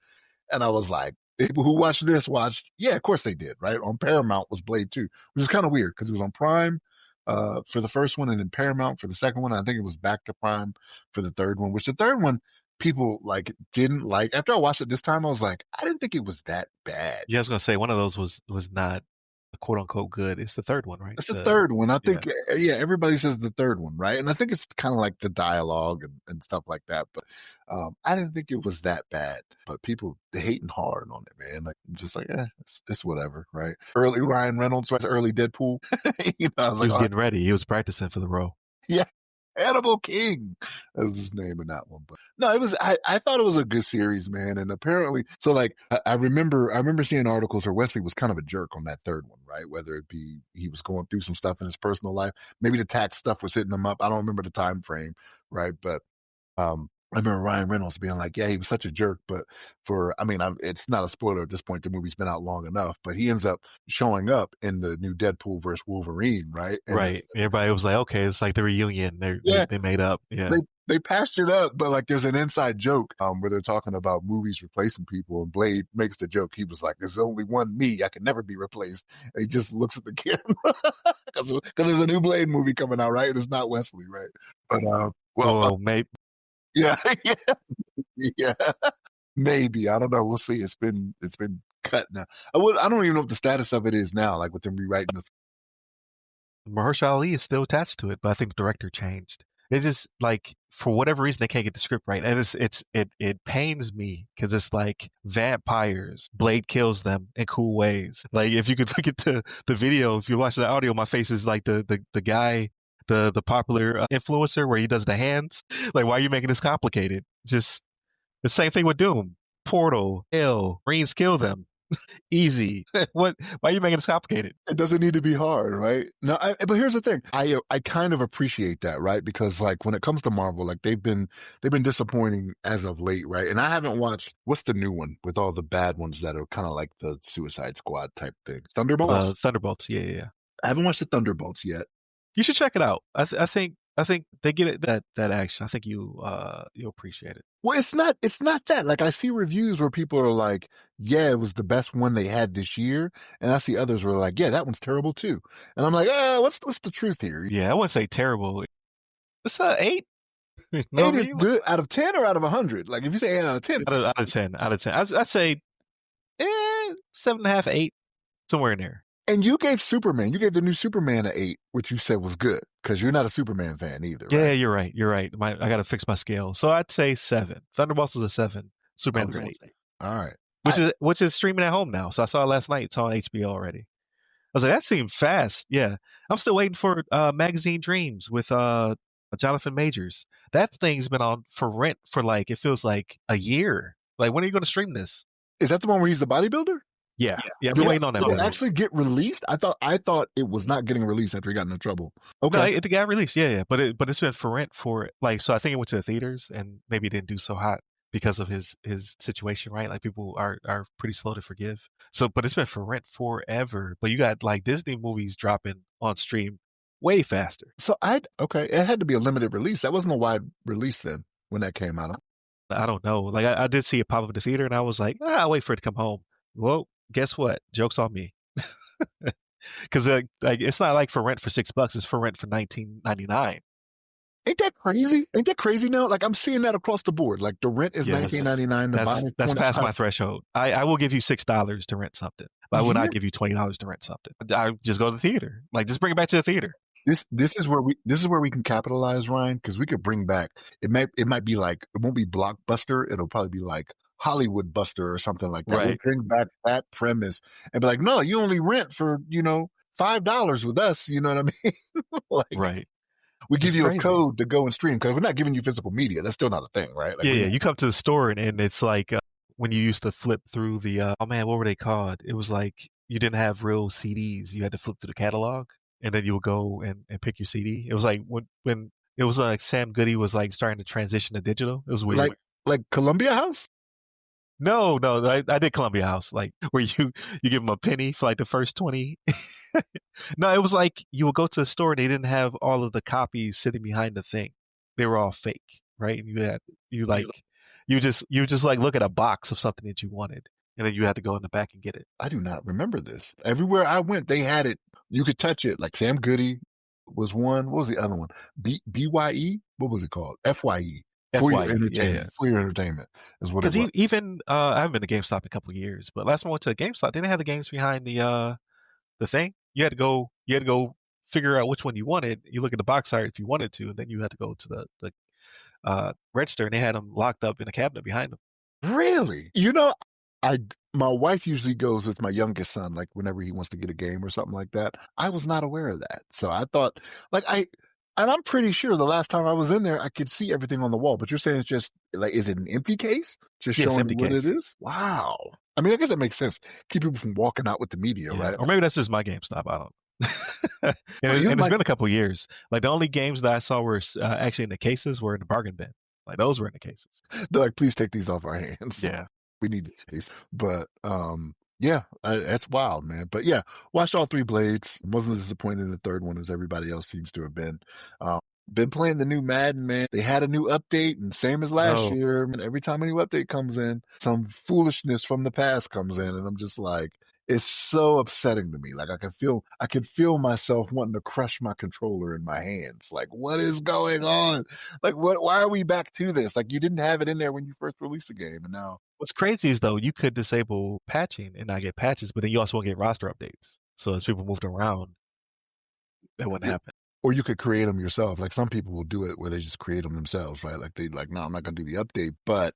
and I was like, people who watched this watched, yeah, of course they did, right? On Paramount was Blade 2, which is kind of weird because it was on Prime for the first one, and then Paramount for the second one. I think it was back to Prime for the third one, which the third one people like didn't like. After I watched it this time, I was like, I didn't think it was that bad. Yeah, I was gonna say one of those was not quote unquote good. It's the third one, right? It's the third one. I Yeah. think, yeah, everybody says the third one, right? And I think it's kind of like the dialogue and stuff like that. But I didn't think it was that bad. But people hating hard on it, man. Like, just like, it's whatever, right? Early Ryan Reynolds, right? Early Deadpool. I was He like, was oh, getting ready. He was practicing for the role. yeah. Hannibal King. That's his name in that one. But no, it was, I thought it was a good series, man. And apparently, so like, I remember seeing articles where Wesley was kind of a jerk on that third one, right? Whether it be he was going through some stuff in his personal life, maybe the tax stuff was hitting him up. I don't remember the time frame, right? But, I remember Ryan Reynolds being like, yeah, he was such a jerk, but it's not a spoiler at this point. The movie's been out long enough, but he ends up showing up in the new Deadpool versus Wolverine, right? And Right. Everybody was like, okay, it's like the reunion. Yeah. They made up. Yeah. they patched it up, but like there's an inside joke where they're talking about movies replacing people, and Blade makes the joke. He was like, "There's only one me. I can never be replaced." And he just looks at the camera because there's a new Blade movie coming out, right? And it's not Wesley, right? But Maybe. yeah, yeah, yeah, maybe, I don't know. We'll see. It's been cut now. I don't even know what the status of it is now. Like with them rewriting this. Mahershala Ali is still attached to it, but I think the director changed. It's just like for whatever reason they can't get the script right, and it pains me because it's like vampires. Blade kills them in cool ways. Like if you could look at the video, if you watch the audio, my face is like the guy, the popular influencer where he does the hands. Like why are you making this complicated? Just the same thing with Doom. Portal, Hell, Marines kill them. Easy. What? Why are you making this complicated? It doesn't need to be hard, right? No, but here's the thing. I kind of appreciate that, right? Because like when it comes to Marvel, like they've been disappointing as of late, right? And I haven't watched what's the new one with all the bad ones that are kind of like the Suicide Squad type things. Thunderbolts? Thunderbolts. Yeah, yeah, yeah. I haven't watched the Thunderbolts yet. You should check it out. I think they get it that action. I think you'll appreciate it. Well, it's not that. Like I see reviews where people are like, yeah, it was the best one they had this year. And I see others who are like, yeah, that one's terrible too. And I'm like, what's the truth here? Yeah, I wouldn't say terrible. It's a 8. You know what Eight I is mean? good out of 10 or out of 100. Like if you say 8 out of 10, Out of 10. Out of 10. I'd say 7.5, 8, somewhere in there. and you gave the new Superman an 8, which you said was good because you're not a Superman fan either, Yeah, right? you're right. You're right. I got to fix my scale. So I'd say 7. Thunderbolts is a 7. Superman was Okay. 8. All right. Which is streaming at home now. So I saw it last night. It's on HBO already. I was like, that seemed fast. Yeah. I'm still waiting for Magazine Dreams with Jonathan Majors. That thing's been on for rent for like, it feels like a year. Like, when are you going to stream this? Is that the one where he's the bodybuilder? Yeah. I've been waiting on that Did one. it actually get released? I thought it was not getting released after he got into trouble. No, Okay. it got released. Yeah. But it's been for rent for like, so I think it went to the theaters and maybe it didn't do so hot because of his situation, right? Like people are pretty slow to forgive. So, but it's been for rent forever. But you got like Disney movies dropping on stream way faster. So it had to be a limited release. That wasn't a wide release then when that came out. I don't know. Like I did see it pop up at the theater and I was like, I'll wait for it to come home. Well, guess what? Joke's on me. Because like it's not like for rent for $6. It's for rent for $19.99. Ain't that crazy? Ain't that crazy now? Like I'm seeing that across the board. Like the rent is Yes. $19.99. That's past my threshold. I will give you $6 to rent something, but I will not give you $20 to rent something. I just go to the theater. Like just bring it back to the theater. This is where we can capitalize, Ryan, because we could bring back it might be like it won't be Blockbuster, it'll probably be like Hollywood Buster or something like that. Right. We'll bring back that premise and be like, no, you only rent for, $5 with us, you know what I mean? Like, right. we give It's you crazy. a code to go and stream because we're not giving you physical media. That's still not a thing, right? Like, Yeah. You come to the store and it's like when you used to flip through the oh man, what were they called? It was like you didn't have real CDs. You had to flip through the catalog and then you would go and pick your CD. It was like when it was like Sam Goody was like starting to transition to digital. It was weird. like Columbia House? No, I did Columbia House, like where you give them a penny for like the first 20. No, it was like you would go to the store and they didn't have all of the copies sitting behind the thing. They were all fake, right? And you just like look at a box of something that you wanted, and then you had to go in the back and get it. I do not remember this. Everywhere I went, they had it. You could touch it. Like Sam Goody was one. What was the other one? BYE? What was it called? FYE. For your FYE, entertainment. yeah. For your entertainment is what it Because was. even I haven't been to GameStop in a couple of years, but last time I went to GameStop, they didn't have the games behind the thing. You had to go figure out which one you wanted. You look at the box art if you wanted to, and then you had to go to the register, and they had them locked up in a cabinet behind them. Really? My wife usually goes with my youngest son, like whenever he wants to get a game or something like that. I was not aware of that. So I thought, and I'm pretty sure the last time I was in there, I could see everything on the wall. But you're saying it's just like, is it an empty case? Just Yes, showing empty what case. it is? Wow. I mean, I guess that makes sense. Keep people from walking out with the media, Yeah. right? Or maybe that's just my GameStop. I don't. And it's been a couple years. Like the only games that I saw were actually in the cases were in the bargain bin. Like those were in the cases. They're like, please take these off our hands. Yeah. We need these. But yeah, that's wild, man. But yeah, watched all 3 Blades. Wasn't as disappointed in the third one as everybody else seems to have been. Been playing the new Madden, man. They had a new update, and same as last year. And every time a new update comes in, some foolishness from the past comes in, and I'm just like, it's so upsetting to me. Like I could feel myself wanting to crush my controller in my hands. Like, what is going on? Like, why are we back to this? Like, you didn't have it in there when you first released the game, and now. What's crazy is though you could disable patching and not get patches, but then you also won't get roster updates. So as people moved around, that wouldn't happen. Or you could create them yourself. Like some people will do it where they just create them themselves, right? Like no, I'm not going to do the update, but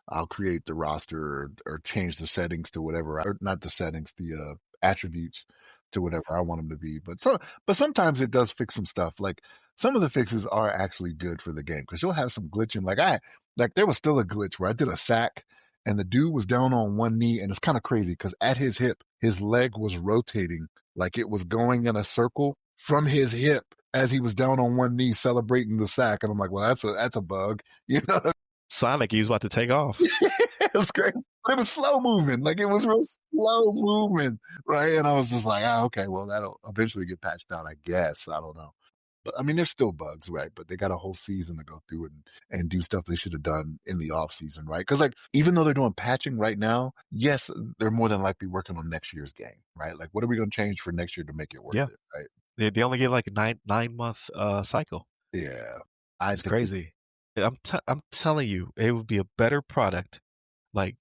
I'll create the roster or change the settings to whatever, or not the settings, the attributes to whatever I want them to be. But sometimes it does fix some stuff. Like some of the fixes are actually good for the game because you'll have some glitching. Like there was still a glitch where I did a sack and the dude was down on one knee, and it's kind of crazy because at his hip, his leg was rotating like it was going in a circle from his hip as he was down on one knee celebrating the sack. And I'm like, well, that's a bug, you know. Sonic, he's about to take off. It was great. But it was slow moving. Like it was real slow movement, right? And I was just like, okay, well, that'll eventually get patched out, I guess. I don't know. But I mean, there's still bugs, right? But they got a whole season to go through and do stuff they should have done in the off season, right? Because like even though they're doing patching right now, yes, they're more than likely working on next year's game, right? Like what are we going to change for next year to make it worth Yeah, it, right? they only get like a nine month cycle. Yeah, I It's think crazy. I'm telling you, it would be a better product. Like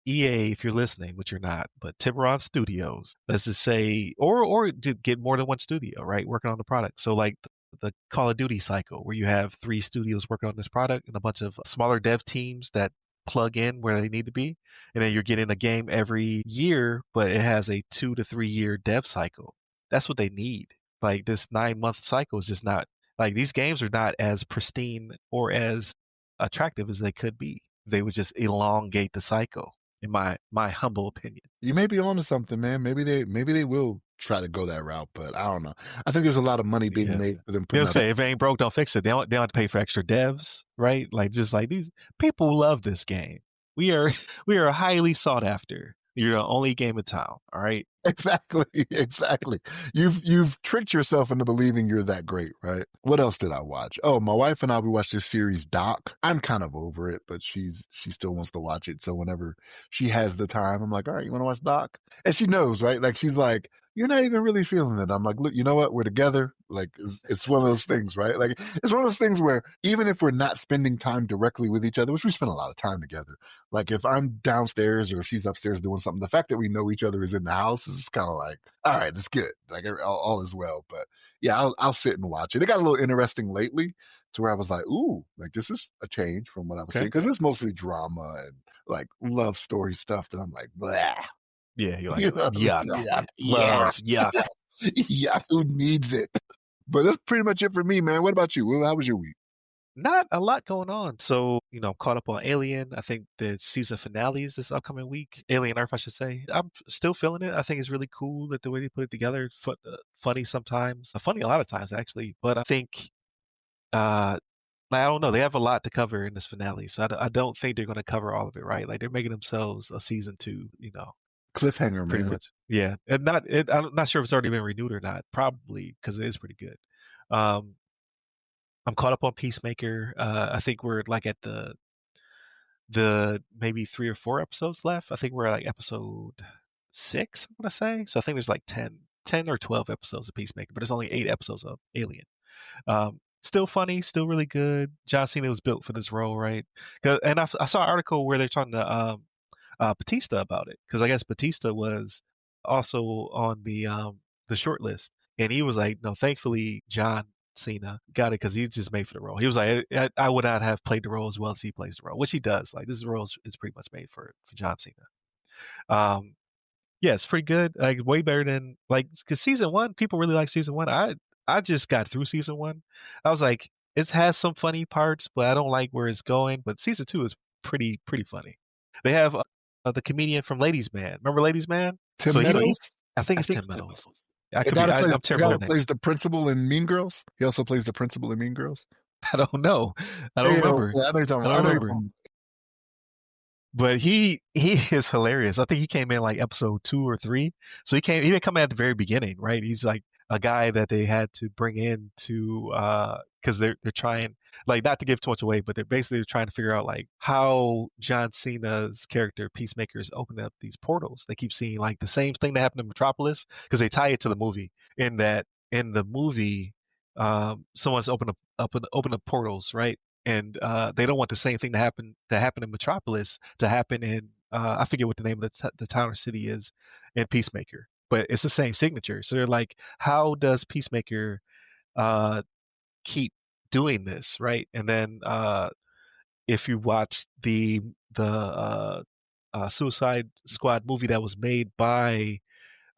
EA, if you're listening, which you're not, but Tiburon Studios, let's just say, or to get more than one studio, right, working on the product. So like the Call of Duty cycle, where you have 3 studios working on this product and a bunch of smaller dev teams that plug in where they need to be, and then you're getting a game every year, but it has a 2 to 3 year dev cycle. That's what they need. Like this 9 month cycle is just not like these games are not as pristine or as attractive as they could be. They would just elongate the cycle, in my humble opinion. you may be onto something, man. Maybe they will try to go that route, but I don't know. I think there's a lot of money being Yeah. made for them You know, putting out. say if it ain't broke, don't fix it. They don't have to pay for extra devs, right? Like just like these people love this game. We are we are highly sought after. You're the only game in town. All right. Exactly, exactly. You've tricked yourself into believing you're that great, right? What else did I watch? Oh, my wife and I we watched this series Doc. I'm kind of over it, but she still wants to watch it. So whenever she has the time, I'm like, all right, you want to watch Doc? And she knows, right? Like she's like, you're not even really feeling it. I'm like, look, you know what? We're together. Like it's one of those things, right? Like it's one of those things where even if we're not spending time directly with each other, which we spend a lot of time together, like if I'm downstairs or if she's upstairs doing something, the fact that we know each other is in the house is kind of like, all right, it's good. Like all is well. But yeah, I'll sit and watch it. It got a little interesting lately to where I was like, ooh, like this is a change from what I was Okay. seeing because it's mostly drama and like love story stuff that I'm like, blah. Yeah, you're like, You know what I mean? yuck, Yeah. love, yuck. Yeah, who needs it? But that's pretty much it for me, man. What about you? How was your week? Not a lot going on. So, I'm caught up on Alien. I think the season finale is this upcoming week. Alien Earth, I should say. I'm still feeling it. I think it's really cool that the way they put it together. Funny sometimes, funny a lot of times actually. But I think, uh, I don't know. They have a lot to cover in this finale, so I don't think they're going to cover all of it, right? Like they're making themselves a season 2. Cliffhanger, Pretty man. much. Yeah, and I'm not sure if it's already been renewed or not. Probably because it is pretty good. Um, I'm caught up on Peacemaker. I think we're like at the maybe 3 or 4 episodes left. I think we're at like episode 6, I'm gonna say. So I think there's like 10 or 12 episodes of Peacemaker, but there's only 8 episodes of Alien. Still funny, still really good. John Cena was built for this role, right? And I saw an article where they're talking to Batista about it, because I guess Batista was also on the short list, and he was like, no, thankfully John Cena got it because he's just made for the role. He was like, I would not have played the role as well as he plays the role, which he does. Like this role is pretty much made for John Cena. Um, yeah, it's pretty good. Like way better than like because season 1, people really like season 1. I just got through season 1. I was like, it has some funny parts, but I don't like where it's going. But season 2 is pretty funny. They have the comedian from Ladies Man. Remember Ladies Man? So Tim Meadows? I think it's Tim Meadows. I The could guy be. that plays I'm the terrible guy with that names. plays the principal in Mean Girls. He also plays the principal in Mean Girls. I don't know. I don't Hey, remember. yeah, I know you're talking I about. don't I know you're remember. talking But he is hilarious. I think he came in like episode 2 or 3. So he didn't come in at the very beginning, right? He's like a guy that they had to bring in to because they're trying, like, not to give too much away, but they're basically trying to figure out like how John Cena's character Peacemaker is opening up these portals. They keep seeing like the same thing that happened in Metropolis because they tie it to the movie. In that in the movie, someone's open up portals, right? And they don't want the same thing to happen in Metropolis to happen in I forget what the name of the town or city is in Peacemaker, but it's the same signature. So they're like, how does Peacemaker uh, keep doing this, right? And then if you watch the Suicide Squad movie that was made by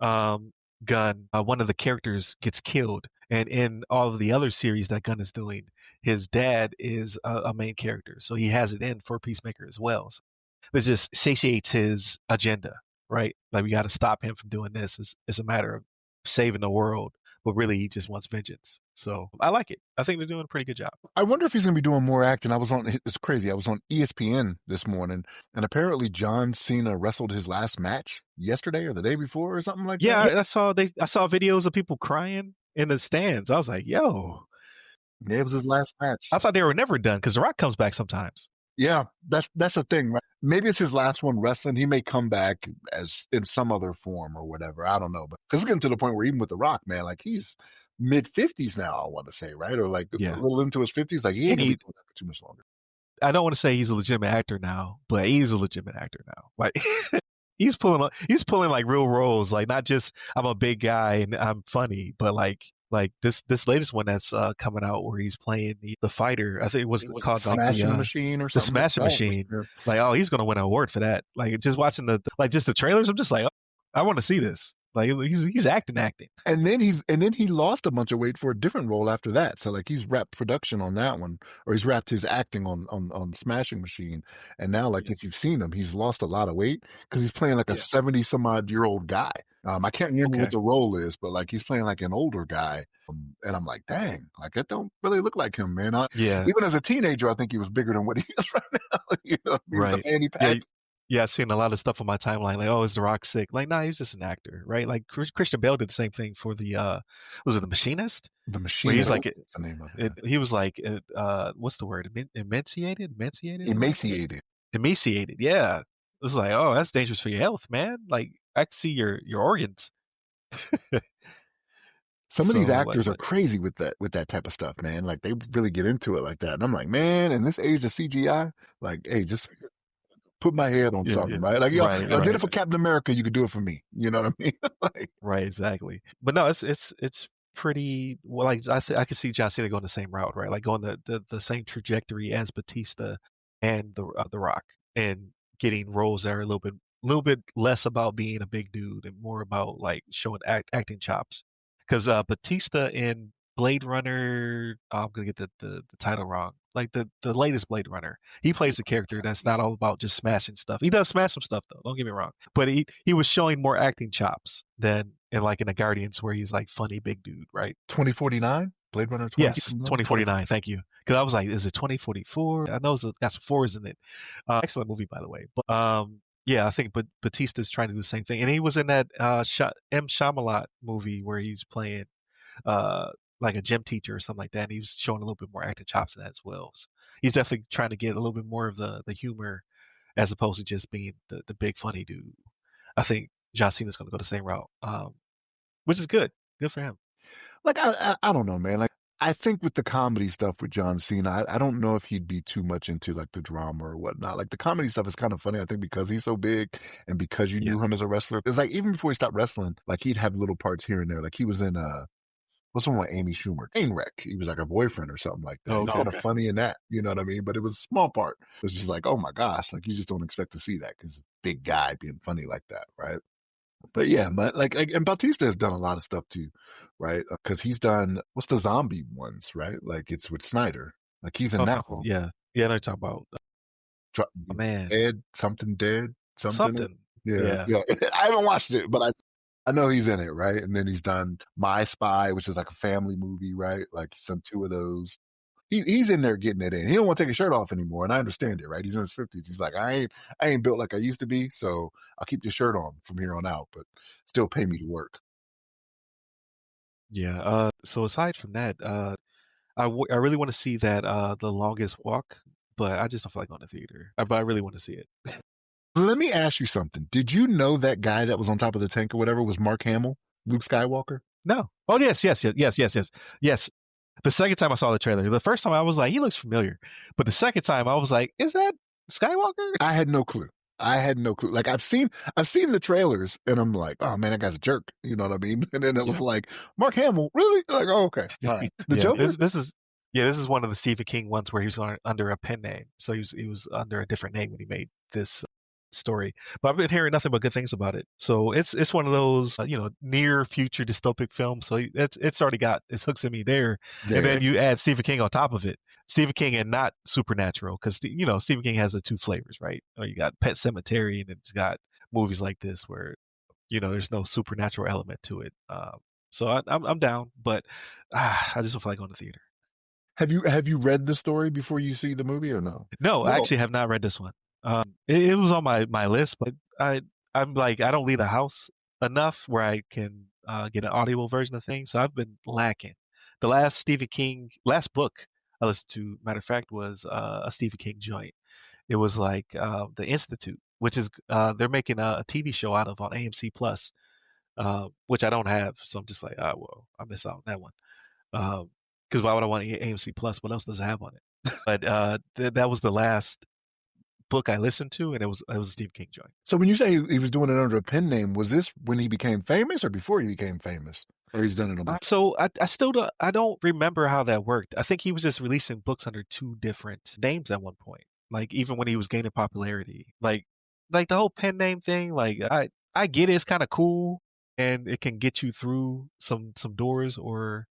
Gunn, one of the characters gets killed, and in all of the other series that Gunn is doing, his dad is a main character, so he has it in for Peacemaker as well. that just satiates his agenda, right? Like we got to stop him from doing this. It's a matter of saving the world, but really he just wants vengeance. So I like it. I think they're doing a pretty good job. I wonder if he's going to be doing more acting. It's crazy. I was on ESPN this morning, and apparently John Cena wrestled his last match yesterday or the day before or something like that. Yeah, I saw videos of people crying in the stands. I was like, yo, Yeah, it was his last match. I thought they were never done because The Rock comes back sometimes. Yeah, that's the thing, right? Maybe it's his last one wrestling. He may come back as in some other form or whatever. I don't know, but because it's getting to the point where even with The Rock, man, like he's mid-50s now. I want to say, right, or like a Yeah, little into his 50s. Like he ain't and gonna be he doing that for too much longer. I don't want to say he's a legitimate actor now, but he's a legitimate actor now. Like he's pulling like real roles, like not just I'm a big guy and I'm funny, but like this latest one that's coming out where he's playing the fighter. I think it was Was it called like Smashing Machine or the something like Smashing that? Machine. Yeah. Like oh, he's gonna win an award for that. Like just watching like just the trailers, I'm just like oh, I want to see this. Like he's acting. And then he lost a bunch of weight for a different role after that. So like he's wrapped production on that one, or he's wrapped his acting on Smashing Machine. And now like Yeah, if you've seen him, he's lost a lot of weight because he's playing like a yeah. 70 some odd year old guy. I can't remember what Okay. the role is, but like he's playing like an older guy. And I'm like, dang, like that don't really look like him, man. Yeah. Even as a teenager, I think he was bigger than what he is right now. You know what I mean? With the Right. fanny Yeah. pack. Yeah, I've seen a lot of stuff on my timeline, like, oh, is The Rock sick? Like, nah, he's just an actor, right? Like Christian Bale did the same thing for the was it The Machinist? The Where he's machinist. like What's the name of it? he was like what's the word? Emaciated or Emaciated. emaciated. Yeah. It was like, oh, that's dangerous for your health, man. Like I can see your organs. Some of these So like actors are crazy with that type of stuff, man. Like they really get into it like that. And I'm like, man, in this age of CGI, like, hey, just put my head on yeah, yeah. something, right? Like, Right, y'all did it right. for Captain America, you could do it for me. You know what I mean? Like, Right, exactly. But no, it's pretty well. Like I could see John Cena going the same route, right? Like going the same trajectory as Batista and the Rock, and getting roles that are a little bit less about being a big dude and more about like showing acting chops. Because Batista in Blade Runner, I'm gonna get the title wrong. Like the latest Blade Runner, he plays a character that's not all about just smashing stuff. He does smash some stuff though. Don't get me wrong, but he was showing more acting chops than in the Guardians where he's like funny big dude, right? 2049, Blade Runner Yes, 2049. 2049. Thank you. Because I was like, is it 2044? I know it's got some fours in it. Excellent movie, by the way. But yeah, I think but Batista's trying to do the same thing, and he was in that M. Shyamalan movie where he's playing uh like a gym teacher or something like that. And he was showing a little bit more acting chops in that as well. So he's definitely trying to get a little bit more of the humor as opposed to just being the big funny dude. I think John Cena's going to go the same route, which is good. Good for him. Like, I don't know, man. Like, I think with the comedy stuff with John Cena, I don't know if he'd be too much into like the drama or whatnot. Like the comedy stuff is kind of funny, I think, because he's so big and because you Yeah. knew him as a wrestler. It's like even before he stopped wrestling, like he'd have little parts here and there. Like he was in what's the one with Amy Schumer? Trainwreck. He was like a boyfriend or something like that. Oh, He was okay. kind of funny in that, you know what I mean? But it was a small part. It was just like, oh my gosh, like you just don't expect to see that because big guy being funny like that, right? But yeah, but and Bautista has done a lot of stuff too, right? Because he's done what's the zombie ones, right? Like it's with Snyder, like he's in that Oh, one. yeah. Yeah, I know you're talking about. Oh, man. Dead, something. Something. Yeah, Yeah. yeah. I haven't watched it, but I know he's in it, right? And then he's done My Spy, which is like a family movie, right? Like he's done two of those. He's in there getting it in. He don't want to take his shirt off anymore, and I understand it, right? He's in his 50s. He's like, I ain't built like I used to be, so I'll keep the shirt on from here on out, but still pay me to work. Yeah. So aside from that, I really want to see that The Longest Walk, but I just don't feel like going to theater. But I really want to see it. Let me ask you something. Did you know that guy that was on top of the tank or whatever was Mark Hamill, Luke Skywalker? No. Oh yes. The second time I saw the trailer, the first time I was like, he looks familiar, but the second time I was like, is that Skywalker? I had no clue. Like I've seen the trailers and I'm like, oh man, that guy's a jerk. You know what I mean? And then it was Yeah. like, Mark Hamill, really? Like, oh, okay. All right. The Yeah. Joker? This is one of the Stephen King ones where he was going under a pen name, so he was under a different name when he made this. story, but I've been hearing nothing but good things about it. So it's one of those near future dystopic films. So it's already got its hooks in me there, and There. then you add Stephen King on top of it. Stephen King and not supernatural, because Stephen King has the two flavors, right? You got Pet Cemetery, and it's got movies like this where there's no supernatural element to it. So I'm down, but I just don't feel like going to theater. Have you read the story before you see the movie or no? No, I No. actually have not read this one. It was on my list, but I'm like I don't leave the house enough where I can get an audible version of things. So I've been lacking. The last Stephen King last book I listened to, matter of fact, was a Stephen King joint. It was like the Institute, which is they're making a TV show out of on AMC Plus, which I don't have. So I'm just like, oh well, I miss out on that one. Because why would I want AMC Plus? What else does it have on it? But that was the last book I listened to, and it was a Stephen King joint. So when you say he was doing it under a pen name, was this when he became famous or before he became famous? Or he's done it on. So I still don't remember how that worked. I think he was just releasing books under two different names at one point. Like even when he was gaining popularity, like the whole pen name thing. Like I get it, it's kind of cool, and it can get you through some doors or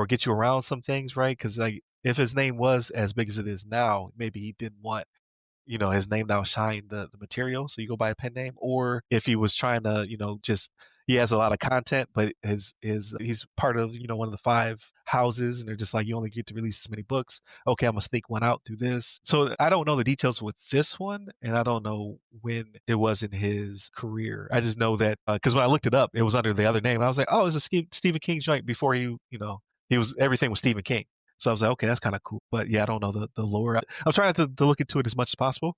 get you around some things, right? Because like if his name was as big as it is now, maybe he didn't want his name now shine the material, so you go by a pen name. Or if he was trying to just he has a lot of content, but his he's part of one of the five houses, and they're just like, you only get to release this many books. Okay, I'm gonna sneak one out through this. So I don't know the details with this one, and I don't know when it was in his career. I just know that because when I looked it up, it was under the other name. I was like, oh, it's a Stephen King joint before he was everything was Stephen King. So I was like, okay, that's kind of cool. But yeah, I don't know the lore. I'm trying to look into it as much as possible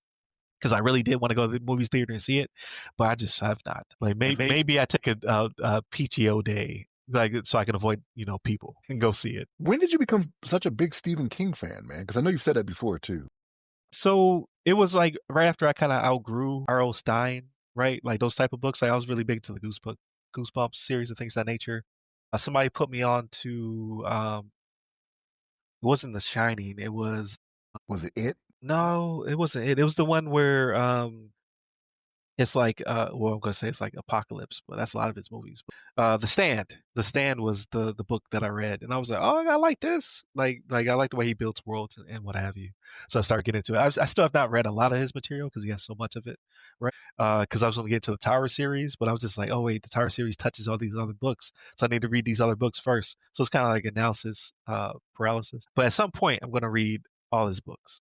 because I really did want to go to the movies theater and see it, but I just have not. Like maybe I take a PTO day, like so I can avoid people and go see it. When did you become such a big Stephen King fan, man? Because I know you've said that before too. So it was like right after I kind of outgrew R.L. Stein, right? Like those type of books. Like I was really big to the Goosebumps series and things of that nature. Somebody put me on to it wasn't The Shining. It was Was it it? no, it wasn't it. It was the one where it's like well, I'm gonna say it's like Apocalypse, but that's a lot of his movies. But, The Stand. The Stand was the book that I read, and I was like, oh, I like this. Like I like the way he builds worlds and what have you. So I started getting into it. I still have not read a lot of his material because he has so much of it, right? Because I was going to get to the Tower series, but I was just like, oh wait, the Tower series touches all these other books, so I need to read these other books first. So it's kind of like analysis paralysis. But at some point, I'm going to read all his books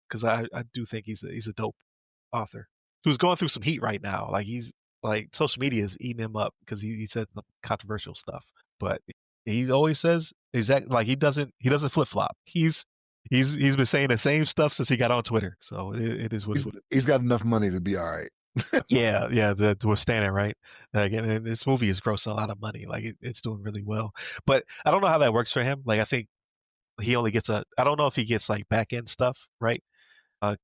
because I do think he's a dope author who's going through some heat right now. Like he's like social media is eating him up because he said some controversial stuff, but he always says exactly like he doesn't flip flop. He's been saying the same stuff since he got on Twitter. So it is what He's, it is. he's got enough money to be all right. Yeah, to withstand it, right? Like, and this movie is grossing a lot of money. Like it's doing really well, but I don't know how that works for him. Like I think he only gets I don't know if he gets like back end stuff, right?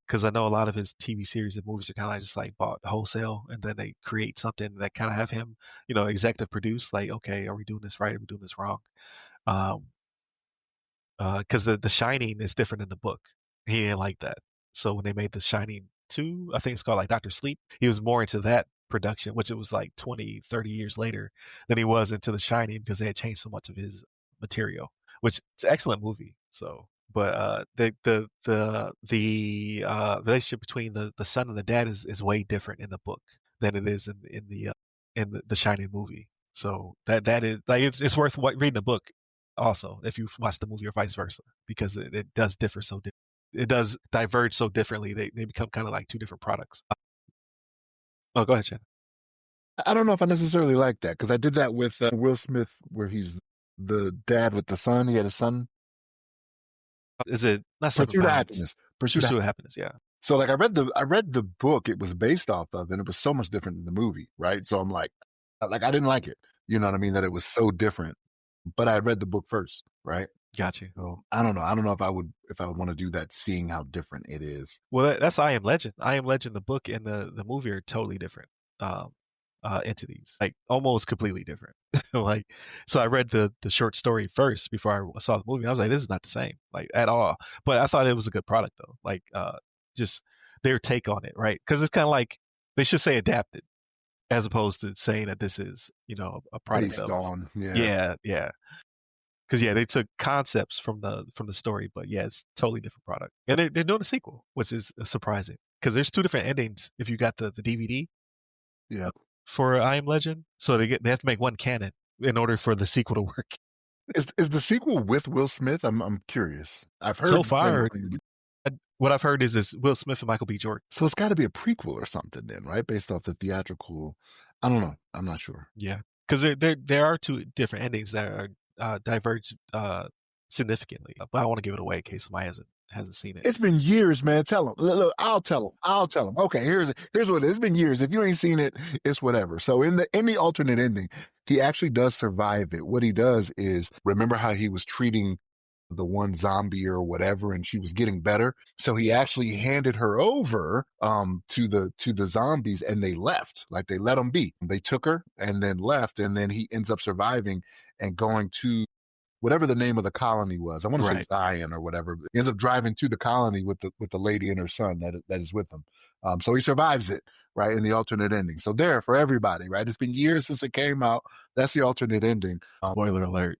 Because I know a lot of his TV series and movies are kind of like just like bought wholesale, and then they create something that kind of have him, executive produce. Like, okay, are we doing this right? Are we doing this wrong? Um, because the Shining is different in the book. He didn't like that. So when they made the Shining 2, I think it's called like Doctor Sleep, he was more into that production, which it was like 20, 30 years later than he was into the Shining because they had changed so much of his material, which is an excellent movie. So, but the relationship between the son and the dad is way different in the book than it is in the Shining movie. So that is like it's worth reading the book also if you watch the movie or vice versa because it does differ so it does diverge so differently. They become kind of like two different products. Oh, go ahead, Shannon. I don't know if I necessarily like that because I did that with Will Smith, where he's the dad with the son. He had a son. Is it not Seven Pursuit of Bounds? Happiness. Pursuit of Pursuit of Happiness. Happiness, yeah. So like I read the book it was based off of, and it was so much different than the movie, right? So I'm like I didn't like it. You know what I mean? That it was so different. But I had read the book first, right? Got you. So I don't know. I don't know if I would want to do that, seeing how different it is. Well, that's I Am Legend. I Am Legend, the book and the movie are totally different um, entities, like almost completely different. Like, so I read the short story first before I saw the movie. I was like, this is not the same, like at all. But I thought it was a good product though. Like, just their take on it, right? Because it's kind of like They should say adapted as opposed to saying that this is, a product Based of. on, yeah. Yeah, yeah. Because yeah, they took concepts from the story, but yeah, it's totally different product. And they're doing a sequel, which is surprising because there's two different endings if you got the DVD Yeah. for I Am Legend. So they have to make one canon in order for the sequel to work. Is the sequel with Will Smith? I'm curious. I've So heard far, generally, what I've heard is Will Smith and Michael B. Jordan. so it's got to be a prequel or something then, right? Based off the theatrical. I don't know. I'm not sure. Yeah, because there are two different endings that are diverge significantly. But I don't want to give it away in case somebody hasn't seen it. It's been years, man. Tell him. Look, I'll tell him. I'll tell him. Okay, here's what it is. It's been years. If you ain't seen it, it's whatever. So in the alternate ending, he actually does survive it. What he does is, remember how he was treating the one zombie or whatever, and she was getting better. So he actually handed her over to the zombies, and they left. Like, they let them be. They took her and then left, and then he ends up surviving and going to whatever the name of the colony was. I want to say Right. Zion or whatever. He ends up driving to the colony with the lady and her son that is with him. So he survives it, right, in the alternate ending. So there for everybody, right? It's been years since it came out. That's the alternate ending. Spoiler alert.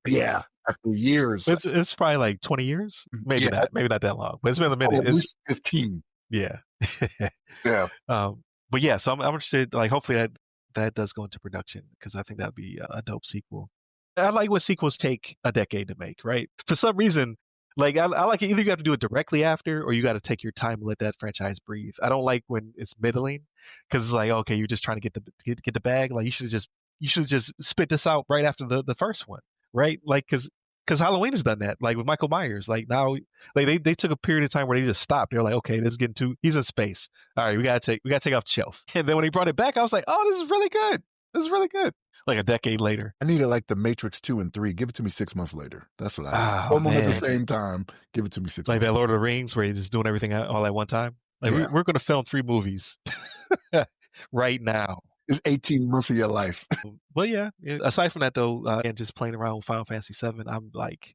Yeah, after years. It's probably like 20 years. Yeah, Maybe not that long, but it's been a minute. at It's least 15. yeah. Yeah. But yeah, so I'm interested. Like, hopefully that does go into production because I think that'd be a dope sequel. I like when sequels take a decade to make, right? For some reason, like I like it. Either you have to do it directly after, or you got to take your time and let that franchise breathe. I don't like when it's middling because it's like, okay, you're just trying to get the bag. Like, you should just spit this out right after the first one, right? Like, because Halloween has done that, like with Michael Myers. Like now, like they took a period of time where they just stopped. They're like, okay, this is getting too. He's in space. All right, we gotta take off the shelf. And then when he brought it back, I was like, oh, this is really good. This is really good. Like a decade later. I need it like the Matrix 2 and 3. Give it to me 6 months later. That's what I need. Oh Film them at the man, same time. Give it to me six like months that later. Lord of the Rings where you're just doing everything all at one time. Like Yeah. we're gonna film 3 movies right now. It's 18 months of your life. But yeah, aside from that though, and just playing around with Final Fantasy VII, I'm like,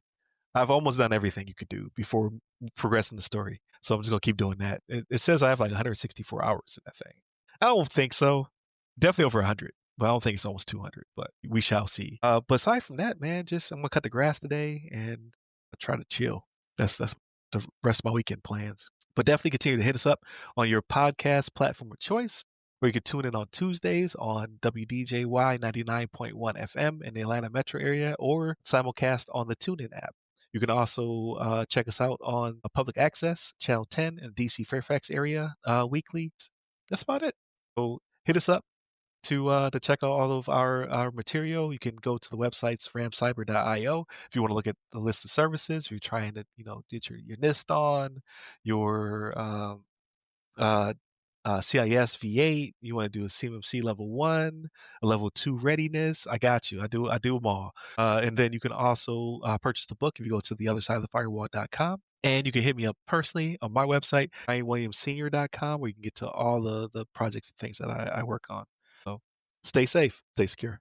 I've almost done everything you could do before progressing the story. So I'm just gonna keep doing that. It says I have like 164 hours in that thing. I don't think so. Definitely over 100, but I don't think it's almost 200. But we shall see. But aside from that, man, just I'm gonna cut the grass today and try to chill. That's the rest of my weekend plans. But definitely continue to hit us up on your podcast platform of choice, where you can tune in on Tuesdays on WDJY 99.1 FM in the Atlanta metro area or simulcast on the TuneIn app. You can also check us out on public access, Channel 10 in the DC Fairfax area weekly. That's about it. So hit us up to check out all of our material. You can go to the websites ramcyber.io if you want to look at the list of services. If you're trying to get your NIST on, your CIS V8, you want to do a CMMC level 1, a level 2 readiness. I got you. I do them all. And then you can also purchase the book if you go to theothersideofthefirewall.com. And you can hit me up personally on my website, RyanWilliamsSenior.com, where you can get to all the projects and things that I work on. So stay safe, stay secure.